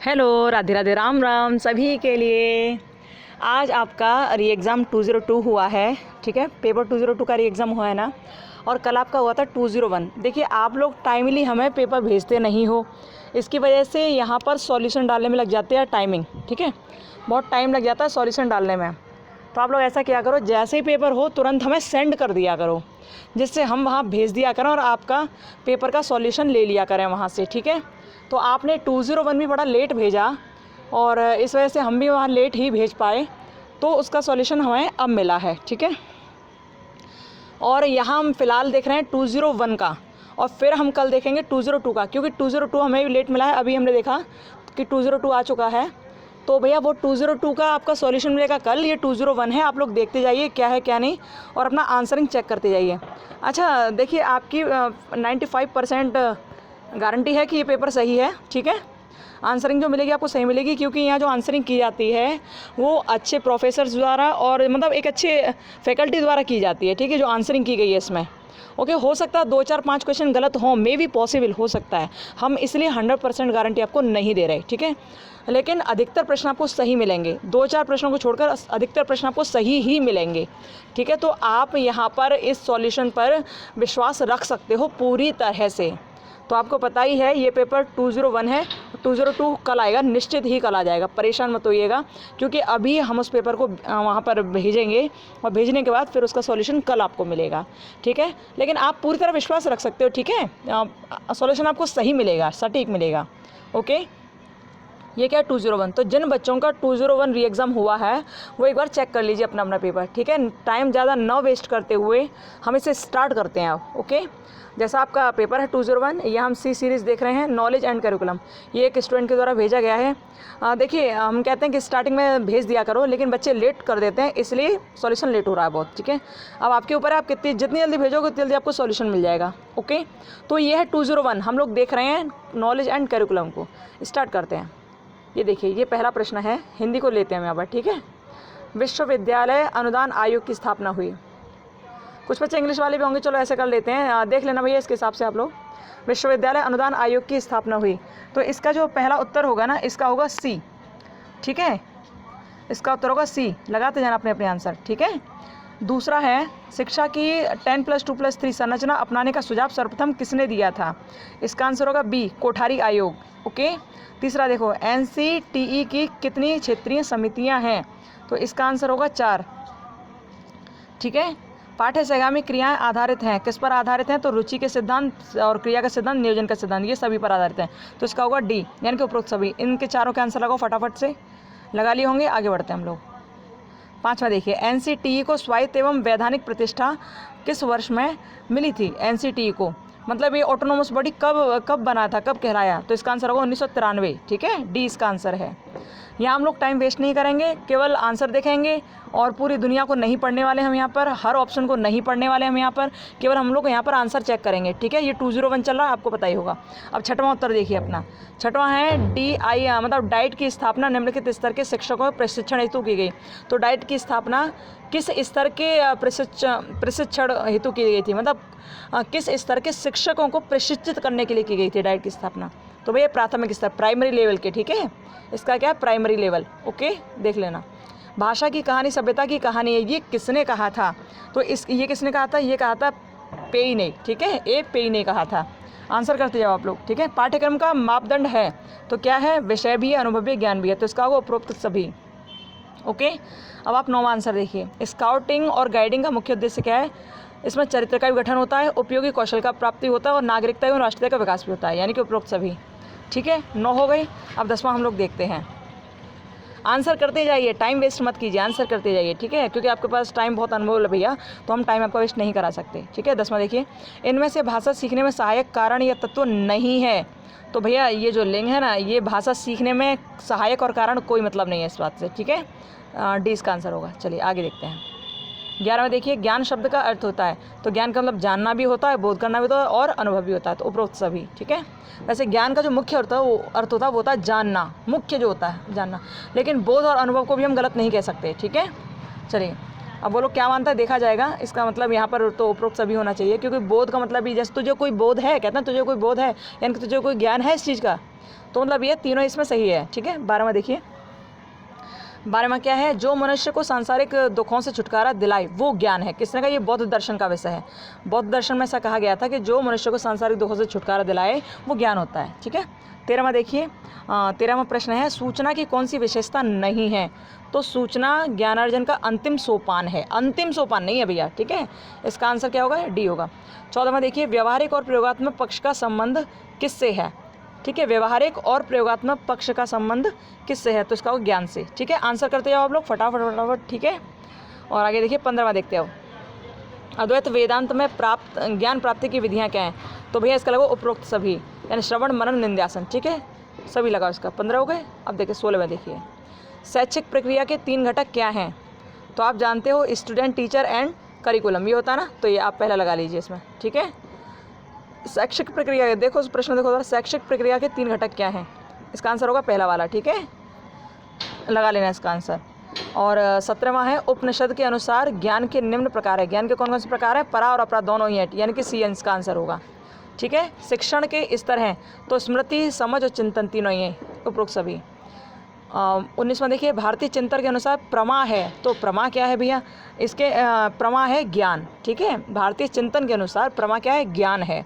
Hello, Radhe Radhe, Ram Ram सभी के लिए। आज आपका री एग्ज़ाम 202 हुआ है, ठीक है। पेपर 202 का री एग्ज़ाम हुआ है ना, और कल आपका हुआ था 201। देखिए, आप लोग टाइमली हमें पेपर भेजते नहीं हो, इसकी वजह से यहाँ पर सॉल्यूशन डालने में लग जाते हैं टाइमिंग, ठीक है। बहुत टाइम लग जाता है सॉल्यूशन डालने में। तो आप लोग ऐसा किया करो, जैसे ही पेपर हो तुरंत हमें सेंड कर दिया करो, जिससे हम वहाँ भेज दिया करें और आपका पेपर का सॉल्यूशन ले लिया करें वहाँ से, ठीक है। तो आपने 201 भी बड़ा लेट भेजा और इस वजह से हम भी वहाँ लेट ही भेज पाए, तो उसका सॉल्यूशन हमें अब मिला है, ठीक है। और यहाँ हम फ़िलहाल देख रहे हैं 201 का, और फिर हम कल देखेंगे 202 का, क्योंकि 202 हमें भी लेट मिला है। अभी हमने देखा कि 202 आ चुका है, तो भैया वो 202 का आपका सॉल्यूशन मिलेगा कल। ये 201 है, आप लोग देखते जाइए क्या है क्या नहीं, और अपना आंसरिंग चेक करते जाइए। अच्छा, देखिए, आपकी 95% गारंटी है कि ये पेपर सही है, ठीक है। आंसरिंग जो मिलेगी आपको सही मिलेगी, क्योंकि यहाँ जो आंसरिंग की जाती है वो अच्छे प्रोफेसर्स द्वारा और मतलब एक अच्छे फैकल्टी द्वारा की जाती है, ठीक है, जो आंसरिंग की गई है इसमें। ओके, हो सकता है 2 4 5 क्वेश्चन गलत हों, मे भी पॉसिबल हो सकता है, हम इसलिए 100% गारंटी आपको नहीं दे रहे, ठीक है। लेकिन अधिकतर प्रश्न आपको सही मिलेंगे, 2 4 प्रश्नों को छोड़कर अधिकतर प्रश्न आपको सही ही मिलेंगे, ठीक है। तो आप यहाँ पर इस सॉल्यूशन पर विश्वास रख सकते हो पूरी तरह से। तो आपको पता ही है ये पेपर 201 है, 202 कल आएगा, निश्चित ही कल आ जाएगा, परेशान मत होइएगा, क्योंकि अभी हम उस पेपर को वहाँ पर भेजेंगे और भेजने के बाद फिर उसका सॉल्यूशन कल आपको मिलेगा, ठीक है। लेकिन आप पूरी तरह विश्वास रख सकते हो, ठीक है, सॉल्यूशन आपको सही मिलेगा, सटीक मिलेगा। ओके, ये क्या है 201। तो जिन बच्चों का 201 री एग्ज़ाम हुआ है वो एक बार चेक कर लीजिए अपना अपना पेपर, ठीक है। टाइम ज़्यादा ना वेस्ट करते हुए हम इसे स्टार्ट करते हैं अब। ओके, जैसा आपका पेपर है 201, ये हम सी सीरीज़ देख रहे हैं, नॉलेज एंड करिकुलम। ये एक स्टूडेंट के द्वारा भेजा गया है। देखिए, हम कहते हैं कि स्टार्टिंग में भेज दिया करो, लेकिन बच्चे लेट कर देते हैं, इसलिए सॉल्यूशन लेट हो रहा है बहुत, ठीक है। अब आपके ऊपर है, आप जितनी जल्दी भेजोगे उतनी जल्दी आपको सॉल्यूशन मिल जाएगा। ओके, तो ये है 201, हम लोग देख रहे हैं नॉलेज एंड करिकुलम को। स्टार्ट करते हैं। ये देखिए, ये पहला प्रश्न है, हिंदी को लेते हैं हम यहाँ पर, ठीक है। विश्वविद्यालय अनुदान आयोग की स्थापना हुई। कुछ बच्चे इंग्लिश वाले भी होंगे, चलो ऐसे कर लेते हैं, देख लेना भैया इसके हिसाब से आप लोग। विश्वविद्यालय अनुदान आयोग की स्थापना हुई, तो इसका जो पहला उत्तर होगा ना, इसका होगा सी, ठीक है। इसका उत्तर होगा सी, लगाते जाना अपने अपने आंसर, ठीक है। दूसरा है, शिक्षा की 10+2+3 संरचना अपनाने का सुझाव सर्वप्रथम किसने दिया था। इसका आंसर होगा बी, कोठारी आयोग। ओके, तीसरा देखो, NCTE की कितनी क्षेत्रीय समितियां हैं, तो इसका आंसर होगा 4, ठीक है। पाठ्य सहगामी क्रियाएं आधारित हैं, किस पर आधारित हैं, तो रुचि के सिद्धांत और क्रिया का सिद्धांत, नियोजन का सिद्धांत, ये सभी पर आधारित हैं, तो इसका होगा डी, यानी कि उपरोक्त सभी। इनके चारों के आंसर लगाओ, फटाफट से लगा लिए होंगे। आगे बढ़ते हैं हम लोग। 5वां देखिए, NCTE को स्वायत्त एवं वैधानिक प्रतिष्ठा किस वर्ष में मिली थी। NCTE को मतलब ये ऑटोनोमस बॉडी कब बना था, कब कहलाया, तो इसका आंसर होगा 1993, ठीक है। डी इसका आंसर है। यहाँ हम लोग टाइम वेस्ट नहीं करेंगे, केवल आंसर देखेंगे और पूरी दुनिया को नहीं पढ़ने वाले हम यहाँ पर, हर ऑप्शन को नहीं पढ़ने वाले हम यहाँ पर, केवल हम लोग यहाँ पर आंसर चेक करेंगे, ठीक है। ये 201 चल रहा है, आपको पता ही होगा। अब 6वां उत्तर देखिए अपना। 6वां है, DI मतलब डाइट की स्थापना निम्नलिखित स्तर के शिक्षकों को प्रशिक्षण हेतु की गई। तो डाइट की स्थापना किस स्तर के प्रशिक्षण हेतु की गई थी, मतलब किस स्तर के शिक्षकों को प्रशिक्षित करने के लिए की गई थी डाइट की स्थापना, तो भैया प्राथमिक स्तर, प्राइमरी लेवल के, ठीक है। इसका क्या है, प्राइमरी लेवल। ओके, देख लेना। भाषा की कहानी सभ्यता की कहानी है, ये किसने कहा था, तो ये किसने कहा था, ये कहा था पेई ने, ठीक है। ए पेई ने कहा था। आंसर करते जाओ आप लोग, ठीक है। पाठ्यक्रम का मापदंड है, तो क्या है, विषय भी है, अनुभवी ज्ञान भी है, तो इसका होगा उपरोक्त सभी। ओके, अब आप 9वां आंसर देखिए। स्काउटिंग और गाइडिंग का मुख्य उद्देश्य क्या है। इसमें चरित्र का भी गठन होता है, उपयोगी कौशल का प्राप्ति होता है, और नागरिकता एवं राष्ट्रीयता का विकास भी होता है, यानी कि उपरोक्त सभी, ठीक है। 9 हो गई। अब 10वां हम लोग देखते हैं। आंसर करते जाइए, टाइम वेस्ट मत कीजिए, आंसर करते जाइए, ठीक है, क्योंकि आपके पास टाइम बहुत अनमोल है भैया, तो हम टाइम आपका वेस्ट नहीं करा सकते, ठीक है। 10वां देखिए, इनमें से भाषा सीखने में सहायक कारण या तत्व नहीं है, तो भैया ये जो लिंग है ना, ये भाषा सीखने में सहायक और कारण कोई मतलब नहीं है इस बात से, ठीक है। डी इसका आंसर होगा। चलिए आगे देखते हैं। 11वां देखिए, ज्ञान शब्द का अर्थ होता है, तो ज्ञान का मतलब जानना भी होता है, बोध करना भी होता है, और अनुभव भी होता है, तो उपरोक्त सभी, ठीक है। वैसे ज्ञान का जो मुख्य अर्थ होता है वो होता है जानना, मुख्य जो होता है जानना, लेकिन बोध और अनुभव को भी हम गलत नहीं कह सकते, ठीक है। चलिए, अब वो लोग क्या मानता है देखा जाएगा। इसका मतलब यहाँ पर तो उपरोक्त सभी होना चाहिए, क्योंकि बोध का मतलब ही, जैसे तुझे कोई बोध है, कहते हैं तुझे कोई बोध है, यानी कि तुझे कोई ज्ञान है इस चीज़ का, तो मतलब ये तीनों इसमें सही है, ठीक है। 12वां देखिए, 12वां क्या है, जो मनुष्य को सांसारिक दुखों से छुटकारा दिलाए वो ज्ञान है। किसने कहा, ये बौद्ध दर्शन का विषय है। बौद्ध दर्शन में ऐसा कहा गया था कि जो मनुष्य को सांसारिक दुखों से छुटकारा दिलाए वो ज्ञान होता है, ठीक है। 13वां देखिए, 13वां प्रश्न है, सूचना की कौन सी विशेषता नहीं है। तो सूचना ज्ञानार्जन का अंतिम सोपान है, अंतिम सोपान नहीं है भैया, ठीक है। इसका आंसर क्या होगा, डी होगा। 14वां देखिए, व्यवहारिक और प्रयोगात्मक पक्ष का संबंध किससे है, ठीक है। व्यवहारिक और प्रयोगात्मक पक्ष का संबंध किससे है, तो इसका होगा ज्ञान से, ठीक है। आंसर करते जाओ आप लोग फटाफट, ठीक है। और आगे देखिए 15वां देखते हो, अद्वैत वेदांत में ज्ञान प्राप्ति की विधियाँ क्या हैं। तो भैया इसका लगो उपरोक्त सभी, यानी श्रवण मनन निंध्यासन, ठीक है, सभी लगाओ इसका। 15 हो गए। अब देखिए 16वां देखिए, शैक्षिक प्रक्रिया के 3 घटक क्या हैं। तो आप जानते हो स्टूडेंट, टीचर एंड करिकुलम, ये होता है ना, तो ये आप पहला लगा लीजिए इसमें, ठीक है। शैक्षिक प्रक्रिया, देखो उस प्रश्न देखो जरा, शैक्षिक प्रक्रिया के 3 घटक क्या हैं। इसका आंसर होगा पहला वाला, ठीक है, लगा लेना इसका आंसर। और 17वां है, उपनिषद के अनुसार ज्ञान के निम्न प्रकार है। ज्ञान के कौन कौन से प्रकार है, परा और अपरा दोनों ही है, यानी कि सी इसका आंसर होगा, ठीक है। शिक्षण के स्तर हैं, तो स्मृति, समझ और चिंतन तीनों ही हैं, उपरोक्त सभी। 19वां देखिए, भारतीय चिंतन के अनुसार प्रमा है। तो प्रमा क्या है भैया, इसके प्रमा है ज्ञान, ठीक है। भारतीय चिंतन के अनुसार प्रमा क्या है, ज्ञान है।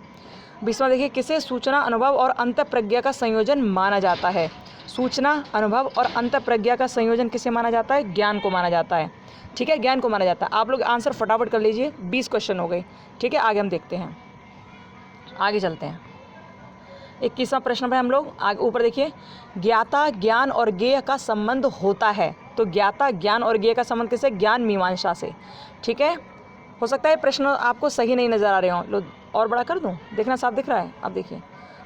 20वां देखिए, किसे सूचना, अनुभव और अंतःप्रज्ञा का संयोजन माना जाता है। सूचना, अनुभव और अंतःप्रज्ञा का संयोजन किसे माना जाता है, ज्ञान को माना जाता है, ठीक है, ज्ञान को माना जाता है। आप लोग आंसर फटाफट कर लीजिए, 20 क्वेश्चन हो गए, ठीक है। आगे हम देखते हैं, आगे चलते हैं। 21वां प्रश्न पर हम लोग आगे ऊपर देखिए, ज्ञाता, ज्ञान और ज्ञेय का संबंध होता है। तो ज्ञाता, ज्ञान और ज्ञेय का संबंध किससे, ज्ञान मीमांसा से, ठीक है। हो सकता है प्रश्न आपको सही नहीं नज़र आ रहे हों, लो और बड़ा कर दूं, देखना साफ दिख रहा है। अब देखिए,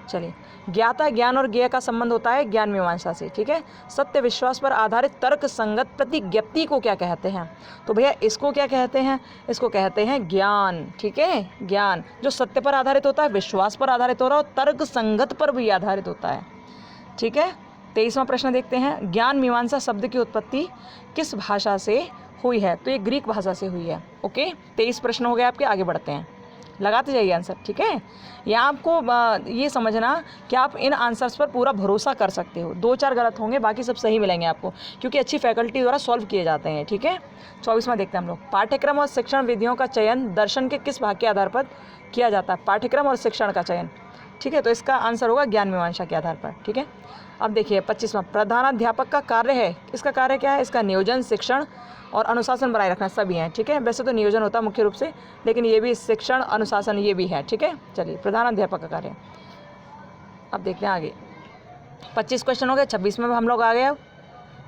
चलिए, ज्ञाता, ज्ञान और ज्ञेय का संबंध होता है ज्ञान मीमांसा से, ठीक है। सत्य विश्वास पर आधारित तर्क संगत प्रतिज्ञप्ति को क्या कहते हैं। तो भैया इसको क्या कहते हैं, इसको कहते हैं ज्ञान, ठीक है। ज्ञान जो सत्य पर आधारित होता है, विश्वास पर आधारित होता है और तर्क संगत पर भी आधारित होता है, ठीक है। 23वां प्रश्न देखते हैं, ज्ञान मीमांसा शब्द की उत्पत्ति किस भाषा से हुई है। तो ये ग्रीक भाषा से हुई है, ओके। 23 प्रश्न हो गए आपके, आगे बढ़ते हैं, लगाते जाइए आंसर, ठीक है। यहाँ आपको ये समझना कि आप इन आंसर्स पर पूरा भरोसा कर सकते हो, 2-4 गलत होंगे, बाकी सब सही मिलेंगे आपको, क्योंकि अच्छी फैकल्टी द्वारा सॉल्व किए जाते हैं, ठीक है। 24वां देखते हैं हम लोग, पाठ्यक्रम और शिक्षण विधियों का चयन दर्शन के किस भाग के आधार पर किया जाता है। पाठ्यक्रम और शिक्षण का चयन, ठीक है, तो इसका आंसर होगा ज्ञान मीमांसा के आधार पर, ठीक है। अब देखिए 25वां, प्रधानाध्यापक का कार्य है। इसका कार्य क्या है, इसका नियोजन, शिक्षण और अनुशासन बनाए रखना सभी हैं, ठीक है। वैसे तो नियोजन होता है मुख्य रूप से, लेकिन ये भी शिक्षण, अनुशासन ये भी है, ठीक है। चलिए, प्रधानाध्यापक का कार्य। अब देखते हैं आगे, 25 क्वेश्चन हो गए, 26वें में हम लोग आ गए। अब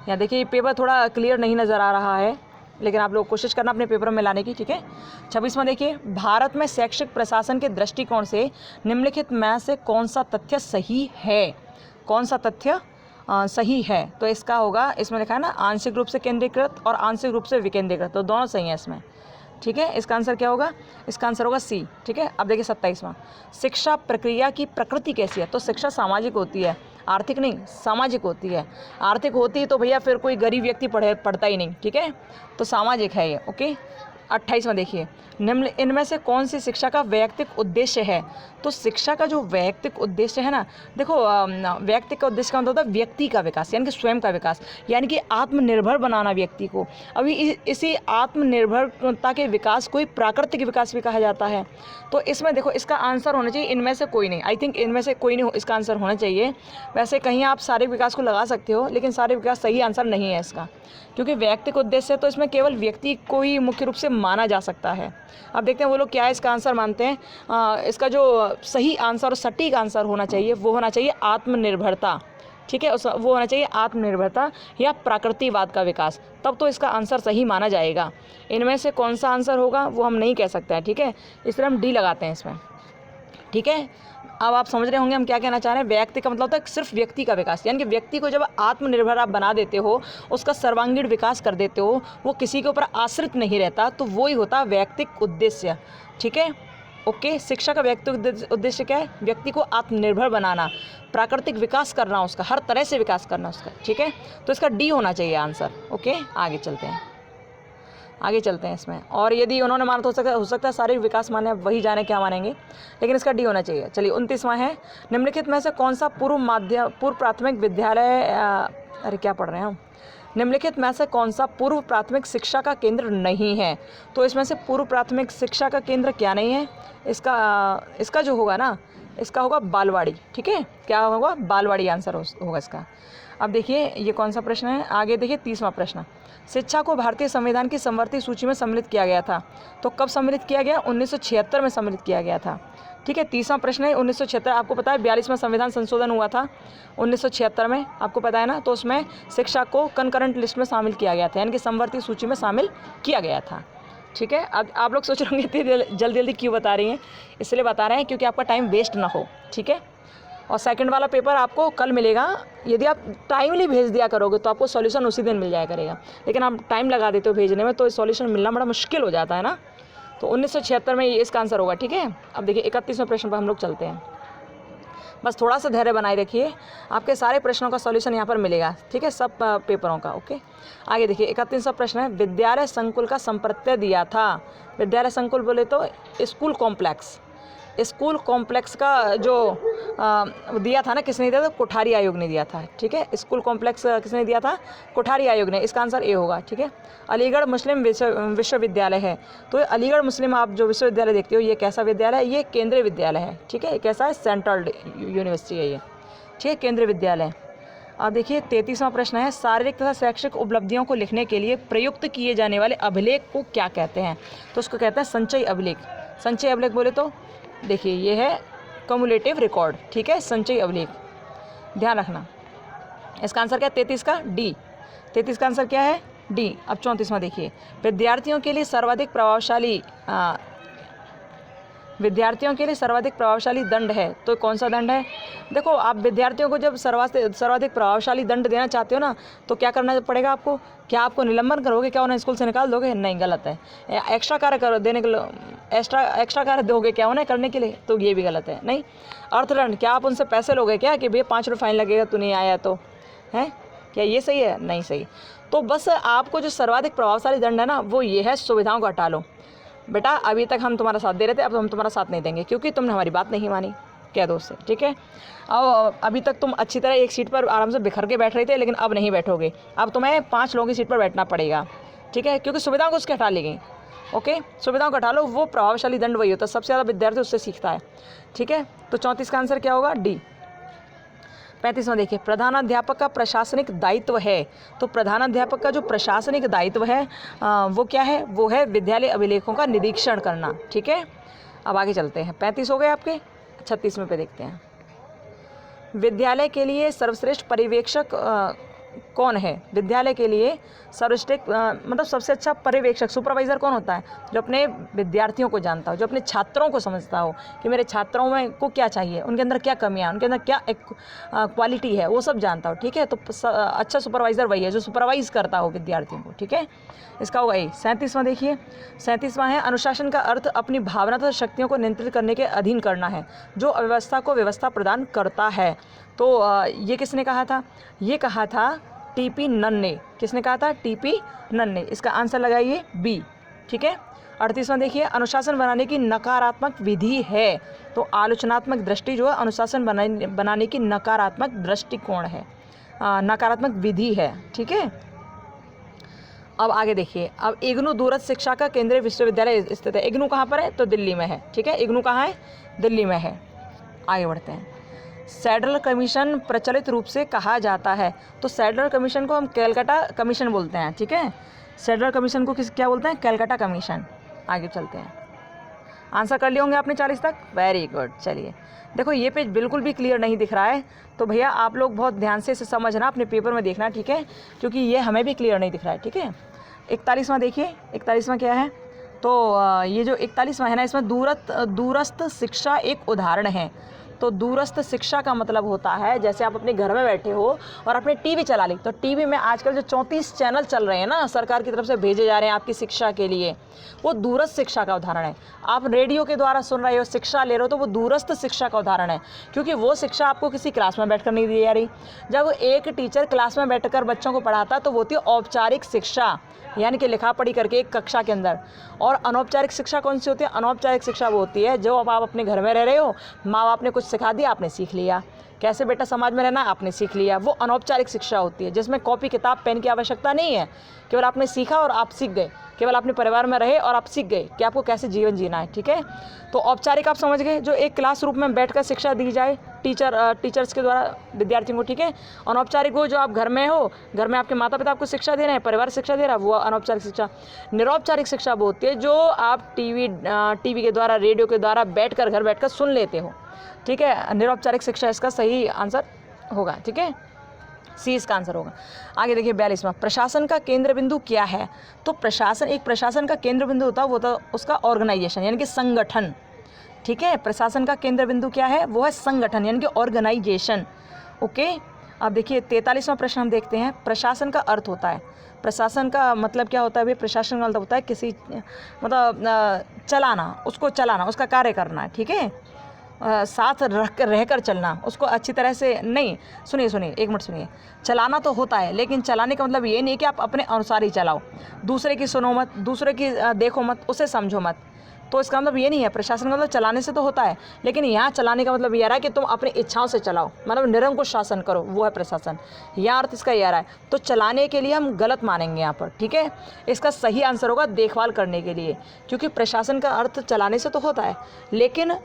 यहाँ देखिए, ये पेपर थोड़ा क्लियर नहीं नज़र आ रहा है, लेकिन आप लोग कोशिश करना अपने पेपर में लाने की, ठीक है। 26वां देखिए, भारत में शैक्षिक प्रशासन के दृष्टिकोण से निम्नलिखित में से कौन सा तथ्य सही है। कौन सा तथ्य सही है, तो इसका होगा, इसमें लिखा है ना, आंशिक रूप से केंद्रीकृत और आंशिक रूप से विकेंद्रीकृत, तो दोनों सही हैं इसमें, ठीक है। इसका आंसर क्या होगा, इसका आंसर होगा सी, ठीक है। अब देखिए 27वां, शिक्षा प्रक्रिया की प्रकृति कैसी है। तो शिक्षा सामाजिक होती है, आर्थिक नहीं, सामाजिक होती है। आर्थिक होती तो भैया फिर कोई गरीब व्यक्ति पढ़ता ही नहीं, ठीक है, तो सामाजिक है ये, ओके। 28वां देखिए, निम्न इनमें से कौन सी शिक्षा का वैयक्तिक उद्देश्य है। तो शिक्षा का जो वैयक्तिक उद्देश्य है ना, देखो वैयक्तिक का उद्देश्य का मतलब होता है व्यक्ति का विकास, यानी कि स्वयं का विकास, यानी कि आत्मनिर्भर बनाना व्यक्ति को। अभी इसी आत्मनिर्भरता के विकास को ही प्राकृतिक विकास भी कहा जाता है। तो इसमें देखो, इसका आंसर होना चाहिए इनमें से कोई नहीं, आई थिंक इनमें से कोई नहीं इसका आंसर होना चाहिए। वैसे कहीं आप शारीरिक विकास को लगा सकते हो, लेकिन शारीरिक विकास सही आंसर नहीं है इसका, क्योंकि वैयक्तिक उद्देश्य तो इसमें केवल व्यक्ति को ही मुख्य रूप से माना जा सकता है। अब देखते हैं वो लोग क्या है इसका आंसर मानते हैं। इसका जो सही आंसर और सटीक आंसर होना चाहिए वो होना चाहिए आत्मनिर्भरता, ठीक है, वो होना चाहिए आत्मनिर्भरता या प्रकृतिवाद का विकास, तब तो इसका आंसर सही माना जाएगा। इनमें से कौन सा आंसर होगा वो हम नहीं कह सकते हैं, ठीक है, इसलिए हम डी लगाते हैं इसमें, ठीक है। अब आप समझ रहे होंगे हम क्या कहना चाह रहे हैं। व्यक्ति का मतलब होता है सिर्फ व्यक्ति का विकास, यानी कि व्यक्ति को जब आत्मनिर्भर आप बना देते हो, उसका सर्वांगीण विकास कर देते हो, वो किसी के ऊपर आश्रित नहीं रहता, तो वो ही होता है वैयक्तिक उद्देश्य, ठीक है, ओके। शिक्षा का व्यक्तिगत उद्देश्य क्या है, व्यक्ति को आत्मनिर्भर बनाना, प्राकृतिक विकास करना, उसका हर तरह से विकास करना उसका, ठीक है, तो इसका डी होना चाहिए आंसर, ओके। आगे चलते हैं, आगे चलते हैं इसमें। और यदि उन्होंने माना तो हो सकता है शारीरिक विकास माने, वही जाने क्या मानेंगे, लेकिन इसका डी होना चाहिए। चलिए 29वां है, निम्नलिखित में से कौन सा पूर्व प्राथमिक विद्यालय अरे क्या पढ़ रहे हैं हम, निम्नलिखित में से कौन सा पूर्व प्राथमिक शिक्षा का केंद्र नहीं है। तो इसमें से पूर्व प्राथमिक शिक्षा का केंद्र क्या नहीं है, इसका जो होगा ना, इसका होगा बालवाड़ी। ठीक है, क्या होगा, बालवाड़ी आंसर होगा इसका। अब देखिए ये कौन सा प्रश्न है, आगे देखिए 30वां प्रश्न, शिक्षा को भारतीय संविधान की समवर्ती सूची में सम्मिलित किया गया था। तो कब सम्मिलित किया गया, 1976 में सम्मिलित किया गया था। ठीक है, 30वां प्रश्न है 1976, आपको पता है 42वां संविधान संशोधन हुआ था 1976 में, आपको पता है ना। तो उसमें शिक्षा को कंकरेंट लिस्ट में शामिल किया गया था, यानी कि समवर्ती सूची में शामिल किया गया था। ठीक है, अब आप लोग सोच रहे होंगे इतनी जल्दी जल्दी क्यों बता रही हैं, इसलिए बता रहे हैं क्योंकि आपका टाइम वेस्ट ना हो। ठीक है, और सेकंड वाला पेपर आपको कल मिलेगा। यदि आप टाइमली भेज दिया करोगे तो आपको सॉल्यूशन उसी दिन मिल जाया करेगा, लेकिन आप टाइम लगा देते हो भेजने में तो सॉल्यूशन मिलना बड़ा मुश्किल हो जाता है ना। तो 1976 में ये इसका आंसर होगा। ठीक है, अब देखिए 31वें प्रश्न पर हम लोग चलते हैं। बस थोड़ा सा धैर्य बनाए रखिए, आपके सारे प्रश्नों का सॉल्यूशन यहाँ पर मिलेगा। ठीक है, सब पेपरों का। ओके, आगे देखिए 31वां प्रश्न है, विद्यालय संकुल का संप्रत्यय दिया था। विद्यालय संकुल बोले तो स्कूल कॉम्प्लेक्स, स्कूल कॉम्प्लेक्स का जो दिया था ना, किसने दिया था, कोठारी आयोग ने दिया था। ठीक है, स्कूल कॉम्प्लेक्स किसने दिया था, कोठारी आयोग ने। इसका आंसर ए होगा। ठीक है, अलीगढ़ मुस्लिम विश्वविद्यालय है। तो अलीगढ़ मुस्लिम आप जो विश्वविद्यालय देखते हो, ये कैसा विद्यालय है, ये केंद्रीय विद्यालय है। ठीक है, कैसा है, सेंट्रल यूनिवर्सिटी है ये। ठीक है, केंद्रीय विद्यालय। अब देखिए 33वां प्रश्न है, शारीरिक तथा शैक्षिक उपलब्धियों को लिखने के लिए प्रयुक्त किए जाने वाले अभिलेख को क्या कहते हैं। तो उसको कहते हैं संचयी अभिलेख। संचयी अभिलेख बोले तो देखिए ये है कम्युलेटिव रिकॉर्ड। ठीक है, संचयी अभिलेख, ध्यान रखना। इसका आंसर क्या है, 33 का डी। 33 का आंसर क्या है, डी। अब 34वां देखिए, विद्यार्थियों के लिए सर्वाधिक प्रभावशाली दंड है। तो कौन सा दंड है, देखो आप विद्यार्थियों को जब सर्वाधिक प्रभावशाली दंड देना चाहते हो ना, तो क्या करना पड़ेगा आपको, क्या आपको निलंबन करोगे, क्या उन्हें स्कूल से निकाल दोगे, नहीं, गलत है। एक्स्ट्रा कार्य देने के लिए एक्स्ट्रा कार्य दोगे क्या उन्हें करने के लिए, तो ये भी गलत है। नहीं, अर्थदंड, क्या आप उनसे पैसे लोगे क्या कि भैया 5 रुपये फाइन लगेगा तू नहीं आया तो, है क्या ये सही है, नहीं सही। तो बस आपको जो सर्वाधिक प्रभावशाली दंड है ना, वो ये है, सुविधाओं को हटा लो। बेटा अभी तक हम तुम्हारा साथ दे रहे थे, अब हम तुम्हारा साथ नहीं देंगे क्योंकि तुमने हमारी बात नहीं मानी, क्या दोस्त है। ठीक है, अब अभी तक तुम अच्छी तरह एक सीट पर आराम से बिखर के बैठ रहे थे, लेकिन अब नहीं बैठोगे, अब तुम्हें 5 लोगों की सीट पर बैठना पड़ेगा। ठीक है, क्योंकि सुविधाओं को उसके हटा ली गई। ओके, सुविधाओं को हटा लो, वो प्रभावशाली दंड वही होता है, सबसे ज़्यादा विद्यार्थी उससे सीखता है। ठीक है, तो 34 का आंसर क्या होगा, डी। 35वां देखिए, प्रधानाध्यापक का प्रशासनिक दायित्व है। तो प्रधानाध्यापक का जो प्रशासनिक दायित्व है वो क्या है, वो है विद्यालय अभिलेखों का निरीक्षण करना। ठीक है, अब आगे चलते हैं, 35 हो गए आपके, 36वें पे देखते हैं। विद्यालय के लिए सर्वश्रेष्ठ पर्यवेक्षक कौन है। विद्यालय के लिए सर्वश्रेष्ठ मतलब सबसे अच्छा पर्यवेक्षक, सुपरवाइज़र कौन होता है, जो अपने विद्यार्थियों को जानता हो, जो अपने छात्रों को समझता हो कि मेरे छात्रों में को क्या चाहिए, उनके अंदर क्या कमियां, उनके अंदर क्या एक क्वालिटी है, वो सब जानता हो। ठीक है, तो अच्छा सुपरवाइज़र वही है जो सुपरवाइज़ करता हो विद्यार्थियों को। ठीक है, इसका होगा ये। 37वां देखिए, 37वां है, अनुशासन का अर्थ अपनी भावना तथा शक्तियों को नियंत्रित करने के अधीन करना है, जो अव्यवस्था को व्यवस्था प्रदान करता है। तो ये किसने कहा था, ये कहा था टीपी नन ने। किसने कहा था, टीपी नन ने। इसका आंसर लगाइए बी। ठीक है, 38वां देखिए, अनुशासन बनाने की नकारात्मक विधि है। तो आलोचनात्मक दृष्टि जो है अनुशासन बनाने की नकारात्मक दृष्टिकोण है, नकारात्मक विधि है। ठीक है, अब आगे देखिए, अब इग्नू दूरस्थ शिक्षा का केंद्रीय विश्वविद्यालय स्थित है। इग्नू कहाँ पर है, तो दिल्ली में है। ठीक है, इग्नू कहाँ है, दिल्ली में है। आगे बढ़ते हैं। सैडलर कमीशन प्रचलित रूप से कहा जाता है। तो सैडलर कमीशन को हम कैलकाटा कमीशन बोलते हैं। ठीक है, सैडलर कमीशन को क्या बोलते हैं, कैलकाटा कमीशन। आगे चलते हैं, आंसर कर लिए होंगे आपने 40 तक, वेरी गुड। चलिए देखो, ये पेज बिल्कुल भी क्लियर नहीं दिख रहा है, तो भैया आप लोग बहुत ध्यान से इसे समझना, अपने पेपर में देखना। ठीक है, क्योंकि ये हमें भी क्लियर नहीं दिख रहा है। ठीक है, 41वां देखिए, 41वां क्या है, तो ये जो 41वां है ना, इसमें दूरस्थ शिक्षा एक उदाहरण है। तो दूरस्थ शिक्षा का मतलब होता है जैसे आप अपने घर में बैठे हो और अपने टीवी चला ली, तो टीवी में आजकल जो 34 चैनल चल रहे हैं ना, सरकार की तरफ से भेजे जा रहे हैं आपकी शिक्षा के लिए, वो दूरस्थ शिक्षा का उदाहरण है। आप रेडियो के द्वारा सुन रहे हो, शिक्षा ले रहे हो, तो वो दूरस्थ शिक्षा का उदाहरण है, क्योंकि वो शिक्षा आपको किसी क्लास में बैठकर नहीं दी जा रही। जब एक टीचर क्लास में बैठकर बच्चों को पढ़ाता तो वो होती है औपचारिक शिक्षा, यानी कि लिखा पढ़ी करके एक कक्षा के अंदर। और अनौपचारिक शिक्षा कौन सी होती है? अनौपचारिक शिक्षा वो होती है जो अब आप अपने घर में रह रहे हो, माँ बाप ने कुछ सिखा दिया, आपने सीख लिया, कैसे बेटा समाज में रहना आपने सीख लिया, वो अनौपचारिक शिक्षा होती है, जिसमें कॉपी किताब पेन की आवश्यकता नहीं है, केवल आपने सीखा और आप सीख गए, केवल अपने परिवार में रहे और आप सीख गए कि आपको कैसे जीवन जीना है। ठीक है, तो औपचारिक आप समझ गए, जो एक क्लासरूम में बैठकर शिक्षा दी जाए टीचर्स के द्वारा विद्यार्थियों को। ठीक है, अनौपचारिक वो जो आप घर में हो, घर में आपके माता पिता आपको शिक्षा दे रहे हैं, परिवार शिक्षा दे रहा है, वो अनौपचारिक शिक्षा। निरौपचारिक शिक्षा वो होती है जो आप टीवी के द्वारा, रेडियो के द्वारा घर बैठकर सुन लेते हो। ठीक है, निरौपचारिक शिक्षा इसका सही आंसर होगा। ठीक है, सी इसका आंसर होगा। आगे देखिए 42वां, प्रशासन का केंद्र बिंदु क्या है? तो प्रशासन का केंद्र बिंदु होता है वो तो उसका ऑर्गेनाइजेशन, यानी कि संगठन। ठीक है, प्रशासन का केंद्र बिंदु क्या है? वो है संगठन, यानी कि ऑर्गेनाइजेशन। ओके, अब देखिए 43वां प्रश्न हम देखते हैं। प्रशासन का अर्थ होता है, प्रशासन का मतलब क्या होता है भाई? प्रशासन का मतलब होता है किसी चलाना, उसको चलाना, उसका कार्य करना। ठीक है, साथ रहकर चलना, उसको अच्छी तरह से नहीं। सुनिए एक मिनट सुनिए, चलाना तो होता है, लेकिन चलाने का मतलब ये नहीं कि आप अपने अनुसार ही चलाओ, दूसरे की सुनो मत, दूसरे की देखो मत, उसे समझो मत। तो इसका मतलब ये नहीं है। प्रशासन का मतलब चलाने से तो होता है, लेकिन यहाँ चलाने का मतलब ये रहा है कि तुम अपनी इच्छाओं से चलाओ, मतलब निरंकुश शासन करो, वो है प्रशासन। यह अर्थ इसका यह रहा है। तो चलाने के लिए हम गलत मानेंगे यहाँ पर। ठीक है, इसका सही आंसर होगा देखभाल करने के लिए, क्योंकि प्रशासन का अर्थ चलाने से तो होता है, लेकिन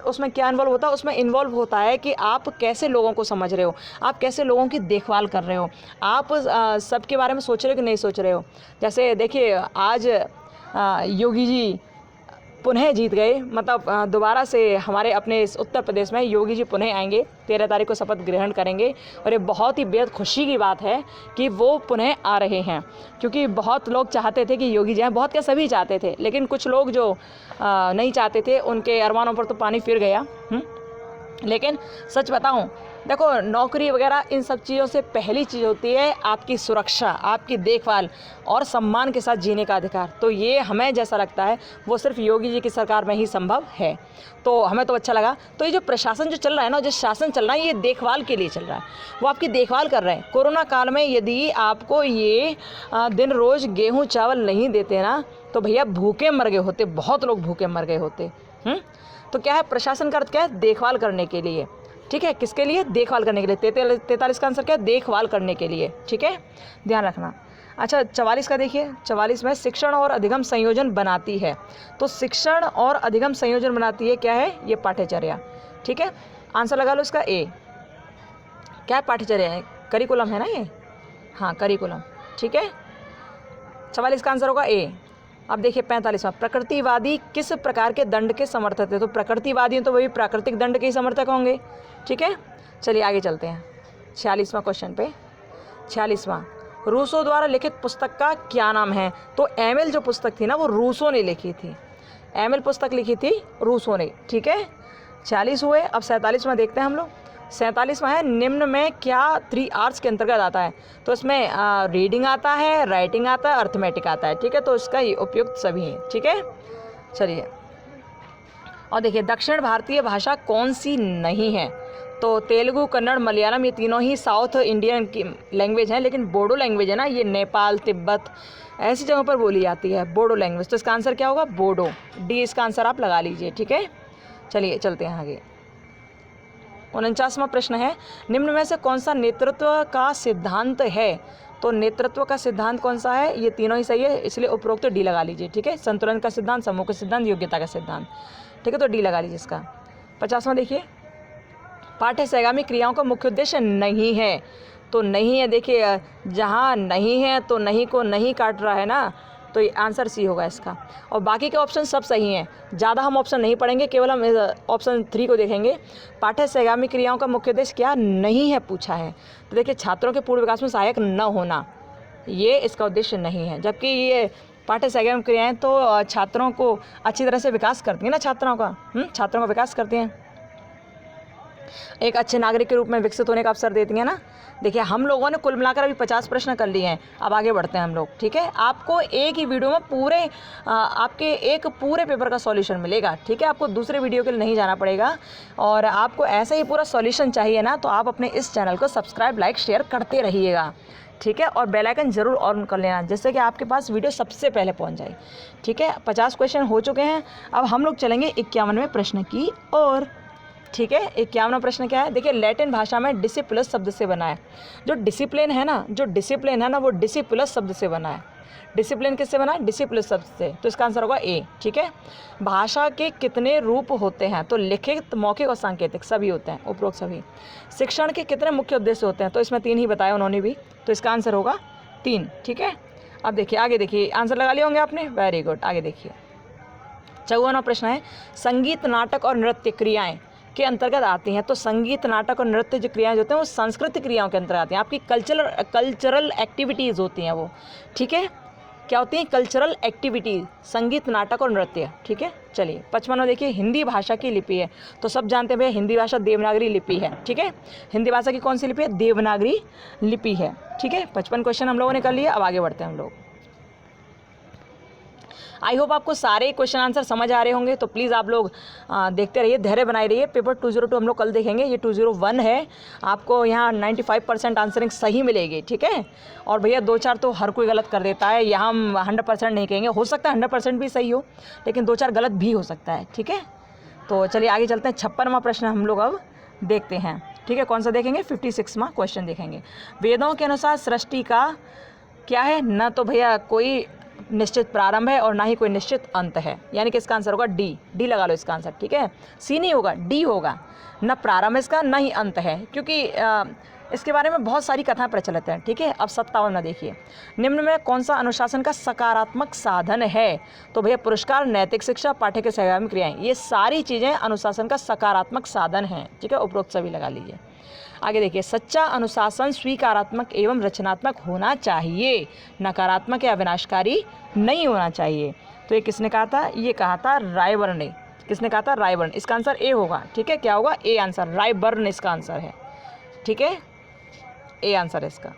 उसमें क्या इन्वॉल्व होता है? उसमें इन्वॉल्व होता है कि आप कैसे लोगों को समझ रहे हो, आप कैसे लोगों की देखभाल कर रहे हो, आप सबके बारे में सोच रहे हो कि नहीं सोच रहे हो। जैसे देखिए आज योगी जी पुनः जीत गए, मतलब दोबारा से हमारे अपने इस उत्तर प्रदेश में योगी जी पुनः आएंगे, 13 तारीख को शपथ ग्रहण करेंगे। और ये बहुत ही बेहद खुशी की बात है कि वो पुनः आ रहे हैं, क्योंकि बहुत लोग चाहते थे कि योगी जी आएं, बहुत क्या सभी चाहते थे, लेकिन कुछ लोग जो नहीं चाहते थे, उनके अरमानों पर तो पानी फिर गया। लेकिन सच बताऊं, देखो नौकरी वगैरह इन सब चीज़ों से पहली चीज़ होती है आपकी सुरक्षा, आपकी देखभाल और सम्मान के साथ जीने का अधिकार। तो ये हमें जैसा लगता है वो सिर्फ योगी जी की सरकार में ही संभव है, तो हमें तो अच्छा लगा। तो ये जो प्रशासन जो चल रहा है ना, जो शासन चल रहा है, ये देखभाल के लिए चल रहा है, वो आपकी देखभाल कर रहे हैं। कोरोना काल में यदि आपको ये दिन रोज़ गेहूँ चावल नहीं देते ना, तो भैया भूखे मर गए होते, बहुत लोग भूखे मर गए होते। तो क्या है प्रशासन का अर्थ? क्या है? देखभाल करने के लिए। ठीक है, किसके लिए? देखभाल करने के लिए। 43 का आंसर क्या है? देखभाल करने के लिए। ठीक है, ध्यान रखना। अच्छा 44 का देखिए, 44 में शिक्षण और अधिगम संयोजन बनाती है। तो शिक्षण और अधिगम संयोजन बनाती है क्या है? ये पाठ्यचर्या। ठीक है, आंसर लगा लो इसका ए। क्या है? पाठ्यचर्या है, करिकुलम है ना ये, हाँ करिकुलम। ठीक है, 44 का आंसर होगा ए। अब देखिए 45वां, प्रकृतिवादी किस प्रकार के दंड के समर्थक थे? तो प्रकृतिवादी तो वही प्राकृतिक दंड के ही समर्थक होंगे। ठीक है, चलिए आगे चलते हैं 46वां क्वेश्चन पे। 46वां, रूसो द्वारा लिखित पुस्तक का क्या नाम है? तो एमिल जो पुस्तक थी ना, वो रूसो ने लिखी थी, एमिल पुस्तक लिखी थी रूसो ने। ठीक है, 46 हुए। अब 47वां देखते हैं हम लोग। 47वां है, निम्न में क्या 3 आर्ट्स के अंतर्गत आता है? तो इसमें रीडिंग आता है, राइटिंग आता है, अर्थमेटिक आता है। ठीक है, तो इसका उपयुक्त सभी है। ठीक है, चलिए और देखिए दक्षिण भारतीय भाषा कौन सी नहीं है? तो तेलुगु, कन्नड़, मलयालम, ये तीनों ही साउथ इंडियन की लैंग्वेज हैं, लेकिन बोडो लैंग्वेज है ना, ये नेपाल, तिब्बत ऐसी जगहों पर बोली जाती है बोडो लैंग्वेज। तो इसका आंसर क्या होगा? बोडो। डी इसका आंसर आप लगा लीजिए। ठीक है, चलिए चलते हैं आगे। 49वां प्रश्न है, निम्न में से कौन सा नेतृत्व का सिद्धांत है? तो नेतृत्व का सिद्धांत कौन सा है? ये तीनों ही सही है, इसलिए उपरोक्त डी लगा लीजिए। ठीक है, संतुलन का सिद्धांत, समूह का सिद्धांत, योग्यता का सिद्धांत। ठीक है, तो डी लगा लीजिए इसका। 50वां देखिए, पाठ्य सहगामी क्रियाओं का मुख्य उद्देश्य नहीं है। तो नहीं है, देखिए जहाँ नहीं है तो नहीं को नहीं काट रहा है ना, तो ये आंसर सी होगा इसका। और बाकी के ऑप्शन सब सही हैं, ज़्यादा हम ऑप्शन नहीं पढ़ेंगे, केवल हम ऑप्शन 3 को देखेंगे। पाठ्य सहगामी क्रियाओं का मुख्य उद्देश्य क्या नहीं है पूछा है, तो देखिए छात्रों के पूर्ण विकास में सहायक न होना, ये इसका उद्देश्य नहीं है। जबकि ये पाठ्य सहगामी क्रियाएँ तो छात्रों को अच्छी तरह से विकास करती हैं ना, छात्रों का विकास करती हैं। एक अच्छे नागरिक के रूप में विकसित होने का अवसर देती हैं ना। देखिए हम लोगों ने कुल मिलाकर अभी 50 प्रश्न कर लिए हैं। अब आगे बढ़ते हैं हम लोग, ठीक है। आपको एक ही वीडियो में पूरे आपके एक पूरे पेपर का सॉल्यूशन मिलेगा, ठीक है। आपको दूसरे वीडियो के लिए नहीं जाना पड़ेगा। और आपको ऐसा ही पूरा सॉल्यूशन चाहिए ना, तो आप अपने इस चैनल को सब्सक्राइब, लाइक, शेयर करते रहिएगा, ठीक है। और बेल आइकन ज़रूर ऑन कर लेना, जिससे कि आपके पास वीडियो सबसे पहले पहुंच जाए, ठीक है। 50 क्वेश्चन हो चुके हैं। अब हम लोग चलेंगे 51वें प्रश्न की ओर, ठीक है। 51वां प्रश्न क्या है? देखिए लैटिन भाषा में डिसिप्लिस शब्द से बना है। जो डिसिप्लिन है ना, वो डिसिप्लिस शब्द से बना है। डिसिप्लिन किससे बना है? डिसिप्लिस शब्द से। तो इसका आंसर होगा ए, ठीक है। भाषा के कितने रूप होते हैं? तो लिखित, मौखिक और सांकेतिक सभी होते हैं, उपरोक्त सभी। शिक्षण के कितने मुख्य उद्देश्य होते हैं? तो इसमें 3 ही बताया उन्होंने भी, तो इसका आंसर होगा 3, ठीक है। अब देखिए आगे, देखिए आंसर लगा लिए होंगे आपने, वेरी गुड। आगे देखिए 54वां प्रश्न है, संगीत, नाटक और नृत्य क्रियाएं के अंतर्गत आती हैं। तो संगीत, नाटक और नृत्य जो क्रियाएं होते हैं वो सांस्कृतिक क्रियाओं के अंतर्गत आती हैं। आपकी कल्चरल एक्टिविटीज़ होती हैं वो, ठीक है। क्या होती हैं? कल्चरल एक्टिविटीज़, संगीत, नाटक और नृत्य, ठीक है। चलिए 55वां देखिए, हिंदी भाषा की लिपि है। तो सब जानते हैं भैया हिंदी भाषा देवनागरी लिपि है, ठीक है। हिंदी भाषा की कौन सी लिपि है? देवनागरी लिपि है, ठीक है। 55 क्वेश्चन हम लोगों ने कर लिए। अब आगे बढ़ते हैं हम लोग। आई होप आपको सारे क्वेश्चन आंसर समझ आ रहे होंगे। तो प्लीज़ आप लोग देखते रहिए, धैर्य बनाए रहिए। पेपर 202 हम लोग कल देखेंगे, ये 201 है। आपको यहाँ 95% आंसरिंग सही मिलेगी, ठीक है। और भैया 2-4 तो हर कोई गलत कर देता है, यहाँ हम 100% नहीं कहेंगे। हो सकता है 100% भी सही हो, लेकिन 2-4 गलत भी हो सकता है, ठीक है। तो चलिए आगे चलते हैं। 56वां प्रश्न हम लोग अब देखते हैं, ठीक है। कौन सा देखेंगे? 56वां क्वेश्चन देखेंगे। वेदों के अनुसार सृष्टि का क्या है? न तो भैया कोई निश्चित प्रारंभ है और ना ही कोई निश्चित अंत है, यानी कि इसका आंसर होगा डी लगा लो इसका आंसर, ठीक है। सी नहीं होगा, डी होगा। न प्रारंभ इसका, ना ही अंत है, क्योंकि इसके बारे में बहुत सारी कथाएं प्रचलित हैं, ठीक है। अब 57वां देखिए, निम्न में कौन सा अनुशासन का सकारात्मक साधन है? तो भैया पुरस्कार, नैतिक शिक्षा, पाठ्य के सहगामी क्रियाएं, ये सारी चीज़ें अनुशासन का सकारात्मक साधन हैं, ठीक है। उपरोक्त सभी लगा लीजिए। आगे देखिए, सच्चा अनुशासन स्वीकारात्मक एवं रचनात्मक होना चाहिए, नकारात्मक या विनाशकारी नहीं होना चाहिए। तो ये किसने कहा था? ये कहा था रायबर्न ने। किसने कहा था? रायबर्न। इसका आंसर ए होगा, ठीक है। क्या होगा? ए आंसर, रायबर्न इसका आंसर है, ठीक है। ए आंसर है इसका।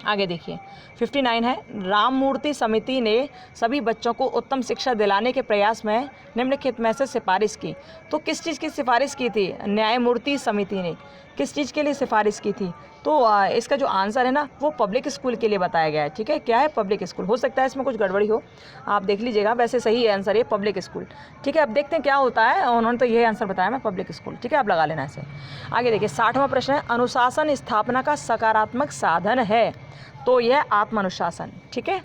आगे देखिए 59 है, राममूर्ति समिति ने सभी बच्चों को उत्तम शिक्षा दिलाने के प्रयास में निम्नलिखित में से सिफारिश की। तो किस चीज़ की सिफारिश की थी? न्यायमूर्ति समिति ने किस चीज़ के लिए सिफारिश की थी? तो इसका जो आंसर है ना, वो पब्लिक स्कूल के लिए बताया गया है, ठीक है। क्या है? Public school. हो सकता है इसमें कुछ गड़बड़ी हो, आप देख लीजिएगा। वैसे सही आंसर है पब्लिक स्कूल, ठीक है। अब देखते हैं क्या होता है। उन्होंने तो यही आंसर बताया, मैं पब्लिक स्कूल, ठीक है। आप लगा लेना इसे। आगे देखिए 60वां प्रश्न है, अनुशासन स्थापना का सकारात्मक साधन है। तो यह आत्म अनुशासन, ठीक है।